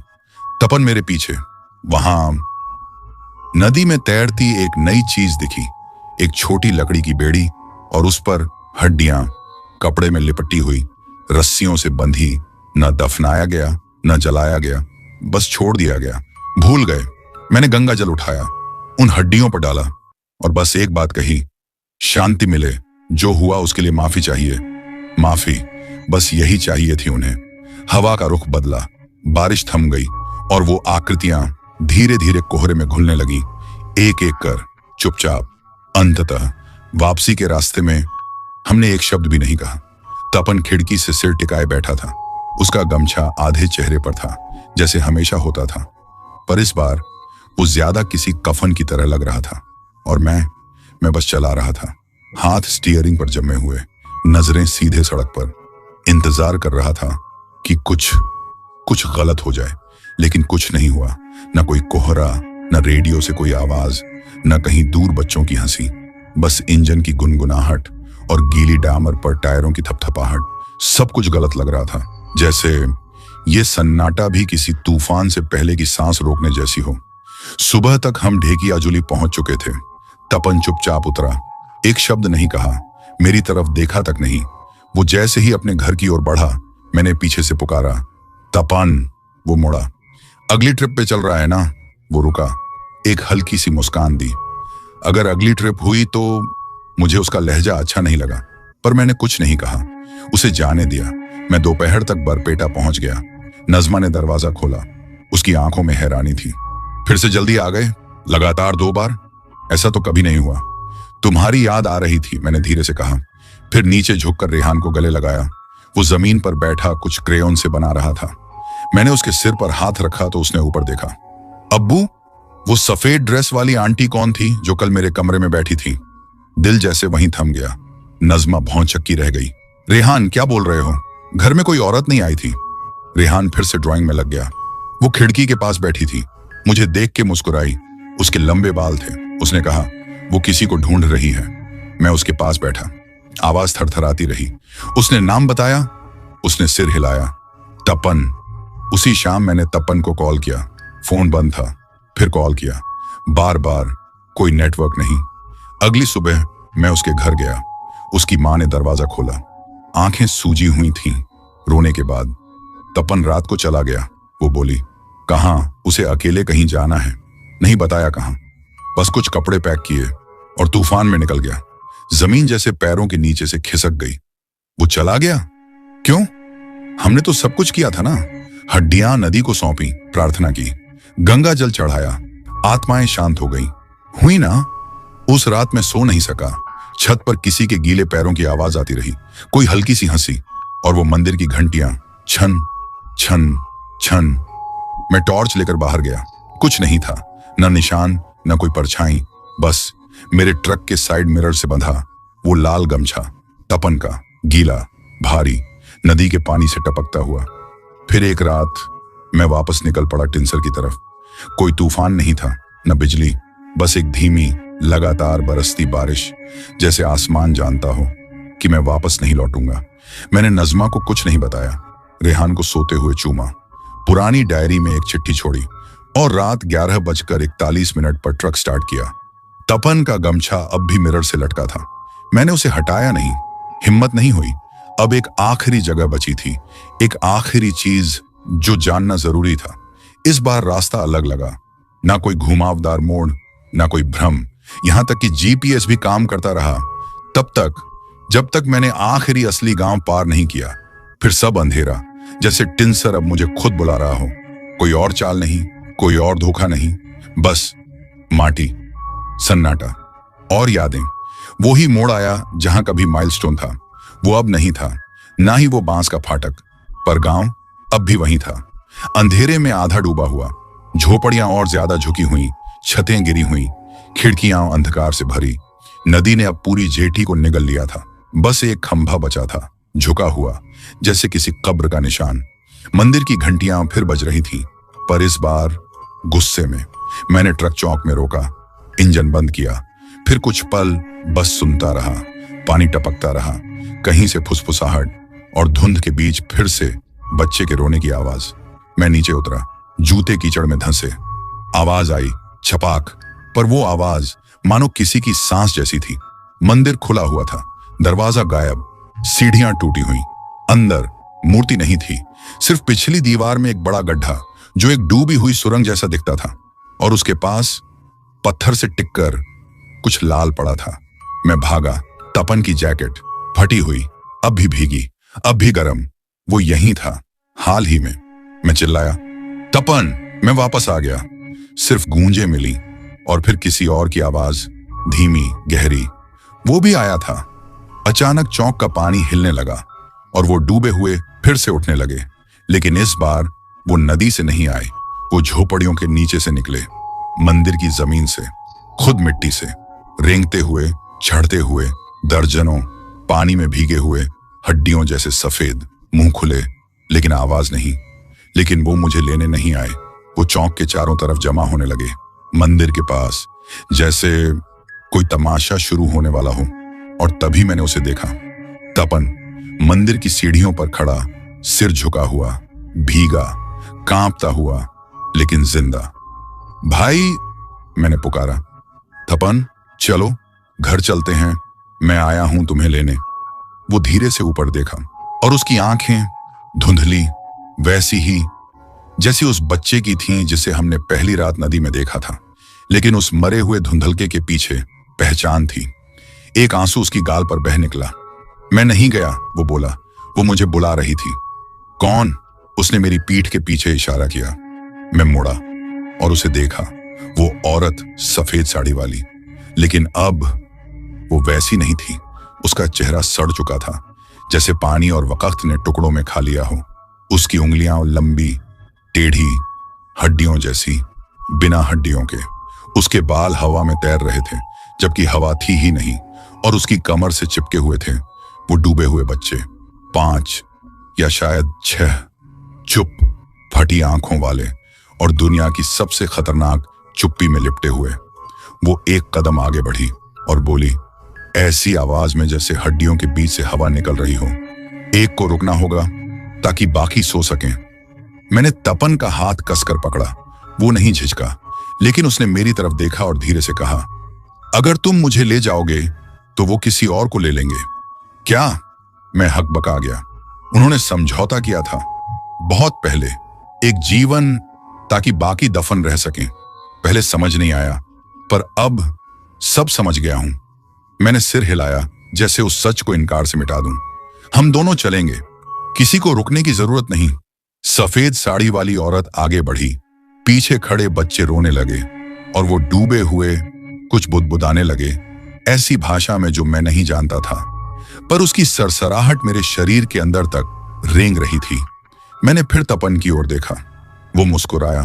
S1: तपन मेरे पीछे। वहां नदी में तैरती एक नई चीज दिखी, एक छोटी लकड़ी की बेड़ी और उस पर हड्डियां, कपड़े में लिपटी हुई, रस्सियों से बंधी। न दफनाया गया न जलाया गया, बस छोड़ दिया गया। भूल गए। मैंने गंगा जल उठाया, उन हड्डियों पर डाला और बस एक बात कही, शांति मिले। जो हुआ उसके लिए माफी चाहिए। माफी, बस यही चाहिए थी उन्हें। हवा का रुख बदला, बारिश थम गई और वो आकृतियां धीरे धीरे कोहरे में घुलने लगी, एक एक कर, चुपचाप। अंततः वापसी के रास्ते में हमने एक शब्द भी नहीं कहा। तपन खिड़की से सिर टिकाए बैठा था। उसका गमछा आधे चेहरे पर था, जैसे हमेशा होता था, पर इस बार वो ज्यादा किसी कफन की तरह लग रहा था। और मैं बस चला रहा था, हाथ स्टीयरिंग पर जमे हुए, नजरें सीधे सड़क पर। इंतजार कर रहा था कि कुछ गलत हो जाए, लेकिन कुछ नहीं हुआ। न कोई कोहरा, न रेडियो से कोई आवाज, न कहीं दूर बच्चों की हंसी। बस इंजन की गुनगुनाहट और गीली डामर पर टायरों की थपथपाहट। सब कुछ गलत लग रहा था, जैसे ये सन्नाटा भी किसी तूफान से पहले की सांस रोकने जैसी हो। सुबह तक हम ढेकियाजुली पहुंच चुके थे। तपन चुपचाप उतरा, एक शब्द नहीं कहा, मेरी तरफ देखा तक नहीं। वो जैसे ही अपने घर की ओर बढ़ा, मैंने पीछे से पुकारा, तपन। वो मुड़ा। अगली ट्रिप पे चल रहा है ना? वो रुका, एक हल्की सी मुस्कान दी। अगर अगली ट्रिप हुई तो। मुझे उसका लहजा अच्छा नहीं लगा, पर मैंने कुछ नहीं कहा, उसे जाने दिया। मैं दोपहर तक बरपेटा पहुंच गया। नज़मा ने दरवाजा खोला, उसकी आंखों में हैरानी थी। फिर से जल्दी आ गए? लगातार 2 बार? ऐसा तो कभी नहीं हुआ। तुम्हारी याद आ रही थी, मैंने धीरे से कहा। फिर नीचे झुककर रेहान को गले लगाया। वो जमीन पर बैठा कुछ क्रेयॉन से बना रहा था। मैंने उसके सिर पर हाथ रखा तो उसने ऊपर देखा। अब्बू, वो सफेद ड्रेस वाली आंटी कौन थी जो कल मेरे कमरे में बैठी थी? दिल जैसे वहीं थम गया। नज़मा भौंचक्की रह गई। रेहान, क्या बोल रहे हो? घर में कोई औरत नहीं आई थी। रेहान फिर से ड्राइंग में लग गया। वो खिड़की के पास बैठी थी, मुझे देख के मुस्कुराई। उसके लंबे बाल थे। उसने कहा, वो किसी को ढूंढ रही है। मैं उसके पास बैठा, आवाज थरथराती रही। उसने नाम बताया? उसने सिर हिलाया। तपन। उसी शाम मैंने तपन को कॉल किया, फोन बंद था। फिर कॉल किया, बार बार, कोई नेटवर्क नहीं। अगली सुबह मैं उसके घर गया। उसकी मां ने दरवाजा खोला, आंखें सूजी हुई थीं रोने के बाद। तपन रात को चला गया, वो बोली। कहां? उसे अकेले कहीं जाना है। नहीं बताया कहां, बस कुछ कपड़े पैक किए और तूफान में निकल गया। जमीन जैसे पैरों के नीचे से खिसक गई। वो चला गया? क्यों? हमने तो सब कुछ किया था ना। हड्डियां नदी को सौंपी, प्रार्थना की, गंगा जल चढ़ाया, आत्माएं शांत हो गई। हुई ना? उस रात मैं सो नहीं सका। छत पर किसी के गीले पैरों की आवाज आती रही, कोई हल्की सी हंसी, और वो मंदिर की घंटियां, छन छन छन। मैं टॉर्च लेकर बाहर गया। कुछ नहीं था, न निशान, न कोई परछाई, बस मेरे ट्रक के साइड मिरर से बंधा वो लाल गमछा, तपन का, गीला, भारी, नदी के पानी से टपकता हुआ। फिर एक रात मैं वापस निकल पड़ा टिंसर की तरफ। कोई तूफान नहीं था, न बिजली, बस एक धीमी, लगातार बरसती बारिश, जैसे आसमान जानता हो कि मैं वापस नहीं लौटूंगा। मैंने नज़मा को कुछ नहीं बताया, रेहान को सोते हुए चूमा, पुरानी डायरी में एक चिट्ठी छोड़ी और रात 11:41 पर ट्रक स्टार्ट किया। तपन का गमछा अब भी मिरर से लटका था। मैंने उसे हटाया नहीं, हिम्मत नहीं हुई। अब एक आखिरी जगह बची थी, एक आखिरी चीज जो जानना जरूरी था। इस बार रास्ता अलग लगा, ना कोई घुमावदार मोड़, ना कोई भ्रम, यहां तक कि जीपीएस भी काम करता रहा तब तक, जब तक मैंने आखिरी असली गांव पार नहीं किया। फिर सब अंधेरा, जैसे टिंसर अब मुझे खुद बुला रहा हो। कोई और चाल नहीं, कोई और धोखा नहीं, बस माटी, सन्नाटा और यादें। वो ही मोड़ आया जहां कभी माइलस्टोन था, वो अब नहीं था, ना ही वो बांस का फाटक, पर गांव अब भी वहीं था, अंधेरे में आधा डूबा हुआ। झोपड़ियां और ज्यादा झुकी हुई, छतें गिरी हुई, खिड़कियां अंधकार से भरी। नदी ने अब पूरी जेठी को निगल लिया था, बस एक खंभा बचा था, झुका हुआ, जैसे किसी कब्र का निशान। मंदिर की घंटियां फिर बज रही थीं, पर इस बार गुस्से में। मैंने ट्रक चौक में रोका, इंजन बंद किया, फिर कुछ पल बस सुनता रहा। पानी टपकता रहा, कहीं से फुसफुसाहट, और धुंध के बीच फिर से बच्चे के रोने की आवाज। मैं नीचे उतरा, जूते कीचड़ में धंसे। आवाज आई, छपाक, पर वो आवाज मानो किसी की सांस जैसी थी। मंदिर खुला हुआ था, दरवाजा गायब, सीढ़ियां टूटी हुई। अंदर मूर्ति नहीं थी, सिर्फ पिछली दीवार में एक बड़ा गड्ढा जो एक डूबी हुई सुरंग जैसा दिखता था, और उसके पास पत्थर से टिककर कुछ लाल पड़ा था। मैं भागा। तपन की जैकेट फटी हुई, अब भी भीगी, अब भी गर्म। वो यहीं था, हाल ही में। मैं चिल्लाया, तपन! मैं वापस आ गया। सिर्फ गूंजें मिली, और फिर किसी और की आवाज, धीमी, गहरी। वो भी आया था। अचानक चौक का पानी हिलने लगा और वो डूबे हुए फिर से उठने लगे, लेकिन इस बार वो नदी से नहीं आए। वो झोपड़ियों के नीचे से निकले, मंदिर की जमीन से, खुद मिट्टी से, रेंगते हुए, चढ़ते हुए, दर्जनों, पानी में भीगे हुए, हड्डियों जैसे सफेद, मुंह खुले, लेकिन आवाज नहीं। लेकिन वो मुझे लेने नहीं आए। वो चौक के चारों तरफ जमा होने लगे, मंदिर के पास, जैसे कोई तमाशा शुरू होने वाला हो। और तभी मैंने उसे देखा, तपन, मंदिर की सीढ़ियों पर खड़ा, सिर झुका हुआ, भीगा, कांपता हुआ, लेकिन जिंदा। भाई! मैंने पुकारा। तपन, चलो, घर चलते हैं, मैं आया हूं तुम्हें लेने। वो धीरे से ऊपर देखा, और उसकी आंखें धुंधली, वैसी ही जैसी उस बच्चे की थीं जिसे हमने पहली रात नदी में देखा था। लेकिन उस मरे हुए धुंधलके के पीछे पहचान थी। एक आंसू उसकी गाल पर बह निकला। मैं नहीं गया, वो बोला, वो मुझे बुला रही थी। कौन? उसने मेरी पीठ के पीछे इशारा किया। मैं मुड़ा और उसे देखा। वो औरत सफेद साड़ी वाली, लेकिन अब वो वैसी नहीं थी। उसका चेहरा सड़ चुका था, जैसे पानी और वक्त ने टुकड़ों में खा लिया हो। उसकी उंगलियां लंबी, टेढ़ी, हड्डियों जैसी, बिना हड्डियों के। उसके बाल हवा में तैर रहे थे, जबकि हवा थी ही नहीं, और उसकी कमर से चिपके हुए थे वो डूबे हुए बच्चे, 5 या शायद 6, चुप, फटी आंखों वाले, और दुनिया की सबसे खतरनाक चुप्पी में लिपटे हुए। वो एक कदम आगे बढ़ी और बोली, ऐसी आवाज में जैसे हड्डियों के बीच से हवा निकल रही हो। एक को रुकना होगा ताकि बाकी सो सकें। मैंने तपन का हाथ कसकर पकड़ा। वो नहीं झिझका, लेकिन उसने मेरी तरफ देखा और धीरे से कहा, अगर तुम मुझे ले जाओगे तो वो किसी और को ले लेंगे। क्या? मैं हकबका गया। उन्होंने समझौता किया था, बहुत पहले, एक जीवन ताकि बाकी दफन रह सकें। पहले समझ नहीं आया, पर अब सब समझ गया हूं। मैंने सिर हिलाया, जैसे उस सच को इनकार से मिटा दूं। हम दोनों चलेंगे, किसी को रुकने की जरूरत नहीं। सफेद साड़ी वाली औरत आगे बढ़ी। पीछे खड़े बच्चे रोने लगे, और वो डूबे हुए कुछ बुदबुदाने लगे, ऐसी भाषा में जो मैं नहीं जानता था, पर उसकी सरसराहट मेरे शरीर के अंदर तक रेंग रही थी। मैंने फिर तपन की ओर देखा। वो मुस्कुराया,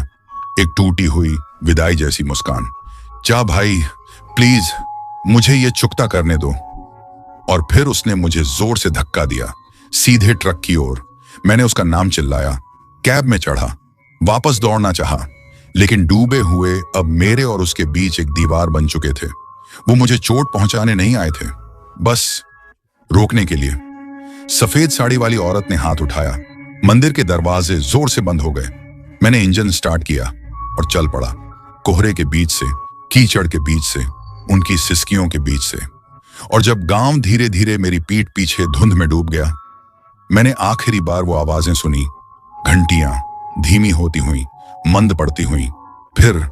S1: एक टूटी हुई विदाई जैसी मुस्कान। जा भाई, प्लीज मुझे ये चुकता करने दो। और फिर उसने मुझे जोर से धक्का दिया, सीधे ट्रक की ओर। मैंने उसका नाम चिल्लाया, कैब में चढ़ा, वापस दौड़ना चाहा, लेकिन डूबे हुए अब मेरे और उसके बीच एक दीवार बन चुके थे। वो मुझे चोट पहुंचाने नहीं आए थे, बस रोकने के लिए। सफेद साड़ी वाली औरत ने हाथ उठाया। मंदिर के दरवाजे जोर से बंद हो गए। मैंने इंजन स्टार्ट किया और चल पड़ा, कोहरे के बीच से, कीचड़ के बीच से, उनकी सिसकियों के बीच से। और जब गांव धीरे धीरे मेरी पीठ पीछे धुंध में डूब गया, मैंने आखिरी बार वो आवाजें सुनी। घंटियां धीमी होती हुई, मंद पड़ती हुई, फिर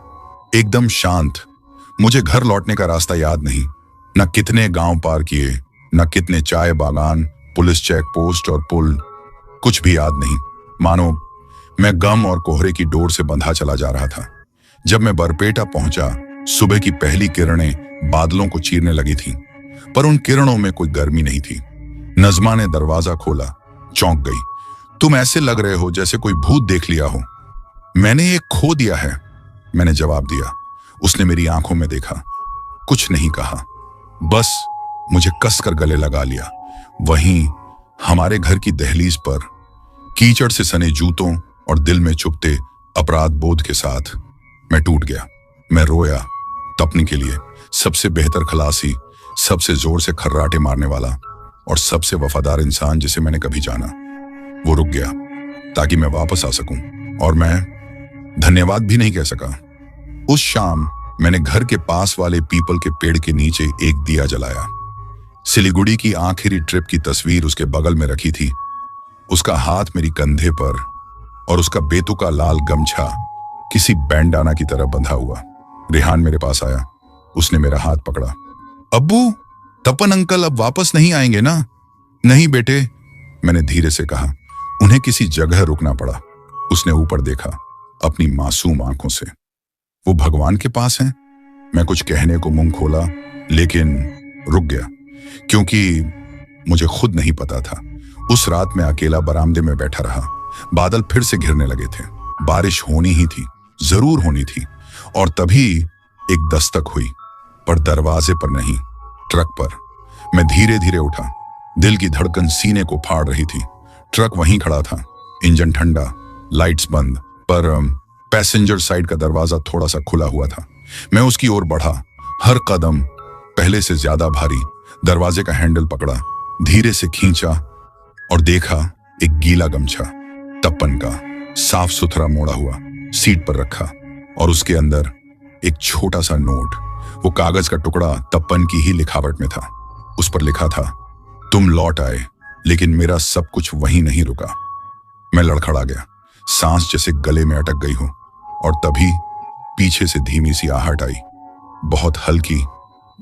S1: एकदम शांत। मुझे घर लौटने का रास्ता याद नहीं, न कितने गांव पार किए, न कितने चाय बागान, पुलिस चेक पोस्ट और पुल, कुछ भी याद नहीं। मानो मैं गम और कोहरे की डोर से बंधा चला जा रहा था। जब मैं बरपेटा पहुंचा, सुबह की पहली किरणें बादलों को चीरने लगी थीं, पर उन किरणों में कोई गर्मी नहीं थी। नजमा ने दरवाजा खोला, चौंक गई। तुम ऐसे लग रहे हो जैसे कोई भूत देख लिया हो। मैंने एक खो दिया है, मैंने जवाब दिया। उसने मेरी आंखों में देखा, कुछ नहीं कहा, बस मुझे कसकर गले लगा लिया। वहीं हमारे घर की दहलीज पर, कीचड़ से सने जूतों और दिल में चुभते अपराध बोध के साथ, मैं टूट गया। मैं रोया, तपने के लिए, सबसे बेहतर खलासी, सबसे जोर से खर्राटे मारने वाला और सबसे वफादार इंसान जिसे मैंने कभी जाना। वो रुक गया ताकि मैं वापस आ सकूं, और धन्यवाद भी नहीं कह सका। उस शाम मैंने घर के पास वाले पीपल के पेड़ के नीचे एक दिया जलाया। सिलीगुड़ी की आखिरी ट्रिप की तस्वीर उसके बगल में रखी थी, उसका हाथ मेरी कंधे पर और उसका बेतुका लाल गमछा किसी बैंडाना की तरह बंधा हुआ। रेहान मेरे पास आया, उसने मेरा हाथ पकड़ा। अब्बू, तपन अंकल अब वापस नहीं आएंगे ना? नहीं बेटे, मैंने धीरे से कहा। उन्हें किसी जगह रुकना पड़ा। उसने ऊपर देखा अपनी मासूम आंखों से। वो भगवान के पास हैं? मैं कुछ कहने को मुंह खोला, लेकिन रुक गया, क्योंकि मुझे खुद नहीं पता था। उस रात मैं अकेला बरामदे में बैठा रहा। बादल फिर से घिरने लगे थे। बारिश होनी ही थी, जरूर होनी थी। और तभी एक दस्तक हुई, पर दरवाजे पर नहीं, ट्रक पर। मैं धीरे धीरे उठा। दिल की धड़कन सीने को फाड़ रही थी। ट्रक वहीं खड़ा था, इंजन ठंडा, लाइट्स बंद, पर पैसेंजर साइड का दरवाजा थोड़ा सा खुला हुआ था। मैं उसकी ओर बढ़ा, हर कदम पहले से ज्यादा भारी। दरवाजे का हैंडल पकड़ा, धीरे से खींचा और देखा एक गीला गमछा, तपन का, साफ सुथरा मोड़ा हुआ, सीट पर रखा, और उसके अंदर एक छोटा सा नोट। वो कागज का टुकड़ा तपन की ही लिखावट में था। उस पर लिखा था, तुम लौट आए, लेकिन मेरा सब कुछ वहीं नहीं रुका। मैं लड़खड़ा गया, सांस जैसे गले में अटक गई हो। और तभी पीछे से धीमी सी आहट आई, बहुत हल्की,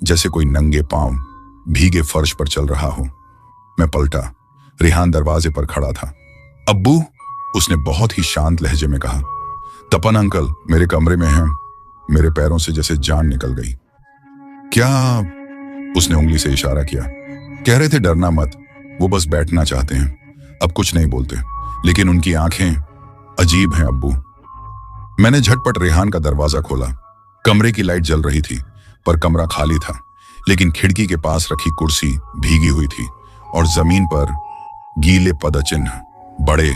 S1: जैसे कोई नंगे पांव भीगे फर्श पर चल रहा हो। मैं पलटा। रेहान दरवाजे पर खड़ा था। अब्बू, उसने बहुत ही शांत लहजे में कहा। तपन अंकल मेरे कमरे में हैं। मेरे पैरों से जैसे जान निकल गई। क्या? उसने उंगली से इशारा किया। कह रहे थे डरना मत, वो बस बैठना चाहते हैं, अब कुछ नहीं बोलते, लेकिन उनकी आंखें अजीब हैं अब्बू। मैंने झटपट रेहान का दरवाजा खोला। कमरे की लाइट जल रही थी, पर कमरा खाली था। लेकिन खिड़की के पास रखी कुर्सी भीगी हुई थी और जमीन पर गीले पदचिन्ह, बड़े,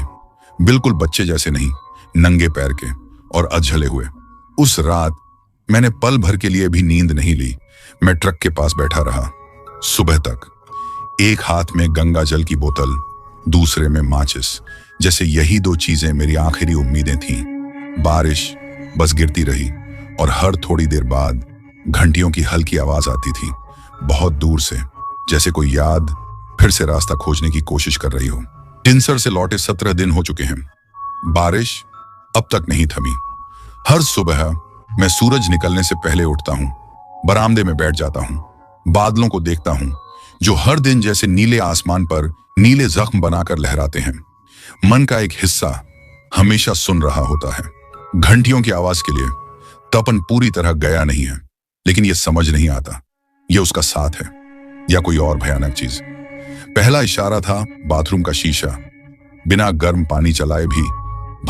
S1: बिल्कुल बच्चे जैसे नहीं, नंगे पैर के और अधजले हुए। उस रात मैंने पल भर के लिए भी नींद नहीं ली। मैं ट्रक के पास बैठा रहा सुबह तक, एक हाथ में गंगा जल की बोतल, दूसरे में माचिस, जैसे यही दो चीजें मेरी आखिरी उम्मीदें थीं। बारिश बस गिरती रही और हर थोड़ी देर बाद घंटियों की हल्की आवाज आती थी, बहुत दूर से, जैसे कोई याद फिर से रास्ता खोजने की कोशिश कर रही हो। टिंसर से लौटे 17 दिन हो चुके हैं। बारिश अब तक नहीं थमी। हर सुबह मैं सूरज निकलने से पहले उठता हूं, बरामदे में बैठ जाता हूं, बादलों को देखता हूं, जो हर दिन जैसे नीले आसमान पर नीले जख्म बनाकर लहराते हैं। मन का एक हिस्सा हमेशा सुन रहा होता है। घंटियों की आवाज के लिए तपन पूरी तरह गया नहीं है, लेकिन यह समझ नहीं आता यह उसका साथ है या कोई और भयानक चीज। पहला इशारा था बाथरूम का शीशा, बिना गर्म पानी चलाए भी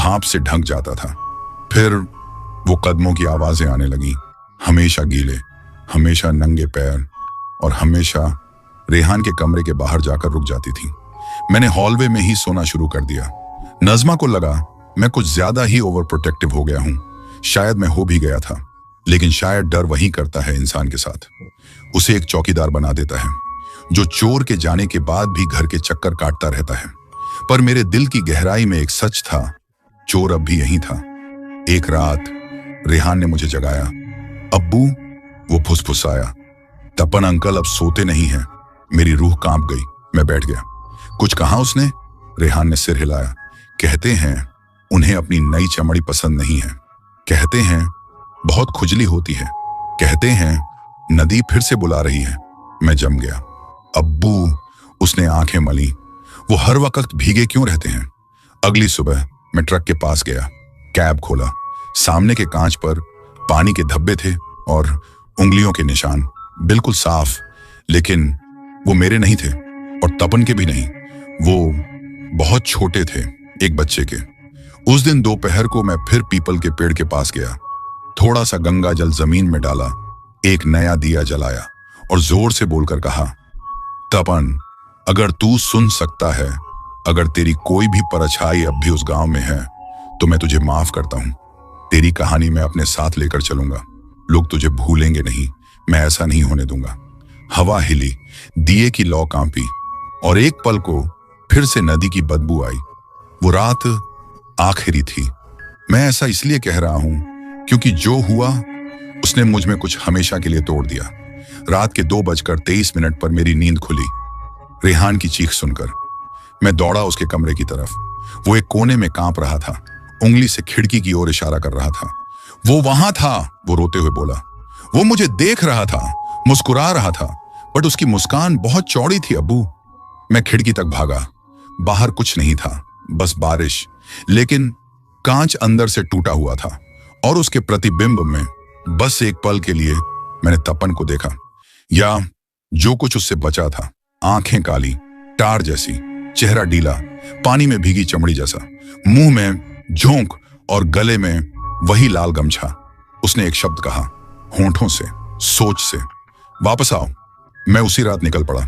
S1: भाप से ढक जाता था। फिर वो कदमों की आवाजें आने लगी, हमेशा गीले, हमेशा नंगे पैर, और हमेशा रेहान के कमरे के बाहर जाकर रुक जाती थी। मैंने हॉलवे में ही सोना शुरू कर दिया। नज़मा को लगा मैं कुछ ज्यादा ही ओवर प्रोटेक्टिव हो गया हूं। शायद मैं हो भी गया था, लेकिन शायद डर वही करता है इंसान के साथ, उसे एक चौकीदार बना देता है, जो चोर के जाने के बाद भी घर के चक्कर काटता रहता है। पर मेरे दिल की गहराई में एक सच था, चोर अब भी यही था। एक रात रेहान ने मुझे जगाया। अब्बू, वो फुसफुसाया, तपन अंकल अब सोते नहीं हैं। मेरी रूह कांप गई। मैं बैठ गया। कुछ कहा उसने? रेहान ने सिर हिलाया। कहते हैं उन्हें अपनी नई चमड़ी पसंद नहीं है। कहते हैं बहुत खुजली होती है। कहते हैं नदी फिर से बुला रही है। मैं जम गया। अब्बू, उसने आंखें मली, वो हर वक्त भीगे क्यों रहते हैं? अगली सुबह मैं ट्रक के पास गया, कैब खोला। सामने के कांच पर पानी के धब्बे थे और उंगलियों के निशान, बिल्कुल साफ, लेकिन वो मेरे नहीं थे और तपन के भी नहीं। वो बहुत छोटे थे, एक बच्चे के। उस दिन दोपहर को मैं फिर पीपल के पेड़ के पास गया, थोड़ा सा गंगा जल जमीन में डाला, एक नया दिया जलाया और जोर से बोलकर कहा, तपन, अगर तू सुन सकता है, अगर तेरी कोई भी परछाई अब भी उस गांव में है, तो मैं तुझे माफ करता हूं। तेरी कहानी मैं अपने साथ लेकर चलूंगा। लोग तुझे भूलेंगे नहीं, मैं ऐसा नहीं होने दूंगा। हवा हिली, दिए की लौ कांपी और एक पल को फिर से नदी की बदबू आई। वो रात आखिरी थी, मैं ऐसा इसलिए कह रहा हूं क्योंकि जो हुआ उसने मुझ में कुछ हमेशा के लिए तोड़ दिया। रात के 2:23 पर मेरी नींद खुली, रेहान की चीख सुनकर। मैं दौड़ा उसके कमरे की तरफ। वो एक कोने में कांप रहा था, उंगली से खिड़की की ओर इशारा कर रहा था। वो वहां था, वो रोते हुए बोला। वो मुझे देख रहा था, मुस्कुरा रहा था, बट उसकी मुस्कान बहुत चौड़ी थी अब्बू। मैं खिड़की तक भागा। बाहर कुछ नहीं था, बस बारिश, लेकिन कांच अंदर से टूटा हुआ था और उसके प्रतिबिंब में बस एक पल के लिए मैंने तपन को देखा, या जो कुछ उससे बचा था। आंखें काली, टार जैसी, चेहरा ढीला, पानी में भीगी चमड़ी जैसा, मुंह में झोंक और गले में वही लाल गमछा। उसने एक शब्द कहा, होंठों से, सोच से, वापस आओ। मैं उसी रात निकल पड़ा,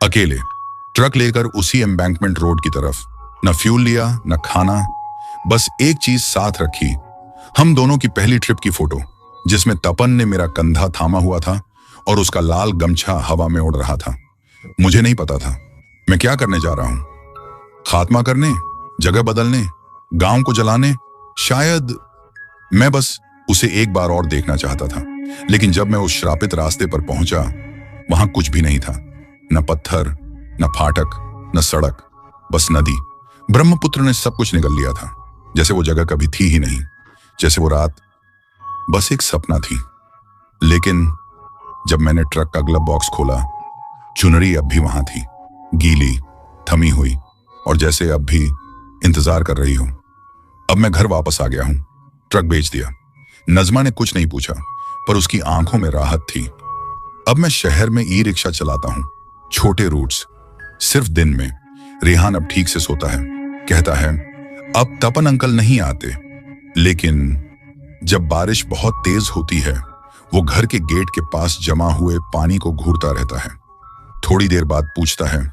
S1: अकेले, ट्रक लेकर उसी एम्बैंकमेंट रोड की तरफ। न फ्यूल लिया, न खाना, बस एक चीज साथ रखी, हम दोनों की पहली ट्रिप की फोटो, जिसमें तपन ने मेरा कंधा थामा हुआ था और उसका लाल गमछा हवा में उड़ रहा था। मुझे नहीं पता था मैं क्या करने जा रहा हूं, खात्मा करने, जगह बदलने, गांव को जलाने, शायद। मैं बस उसे एक बार और देखना चाहता था। लेकिन जब मैं उस श्रापित रास्ते पर पहुंचा, वहां कुछ भी नहीं था। न पत्थर, न फाटक, न सड़क, बस नदी। ब्रह्मपुत्र ने सब कुछ निगल लिया था, जैसे वो जगह कभी थी ही नहीं, जैसे वो रात बस एक सपना थी। लेकिन जब मैंने ट्रक का ग्लव बॉक्स खोला, चुनरी अब भी वहां थी, गीली, थमी हुई, और जैसे अब भी इंतजार कर रही हो। अब मैं घर वापस आ गया हूं, ट्रक बेच दिया। नजमा ने कुछ नहीं पूछा, पर उसकी आंखों में राहत थी। अब मैं शहर में ई रिक्शा चलाता हूं, छोटे रूट्स, सिर्फ दिन में। रेहान अब ठीक से सोता है, कहता है अब तपन अंकल नहीं आते। लेकिन जब बारिश बहुत तेज होती है, वो घर के गेट के पास जमा हुए पानी को घूरता रहता है। थोड़ी देर बाद पूछता है,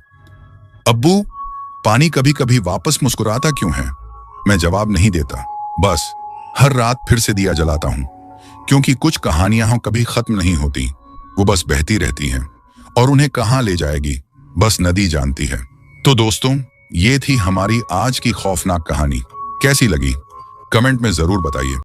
S1: अब्बू, पानी कभी कभी वापस मुस्कुराता क्यों है? मैं जवाब नहीं देता, बस हर रात फिर से दिया जलाता हूं, क्योंकि कुछ कहानियां कभी खत्म नहीं होती, वो बस बहती रहती हैं, और उन्हें कहां ले जाएगी बस नदी जानती है। तो दोस्तों, ये थी हमारी आज की खौफनाक कहानी। कैसी लगी कमेंट में जरूर बताइए।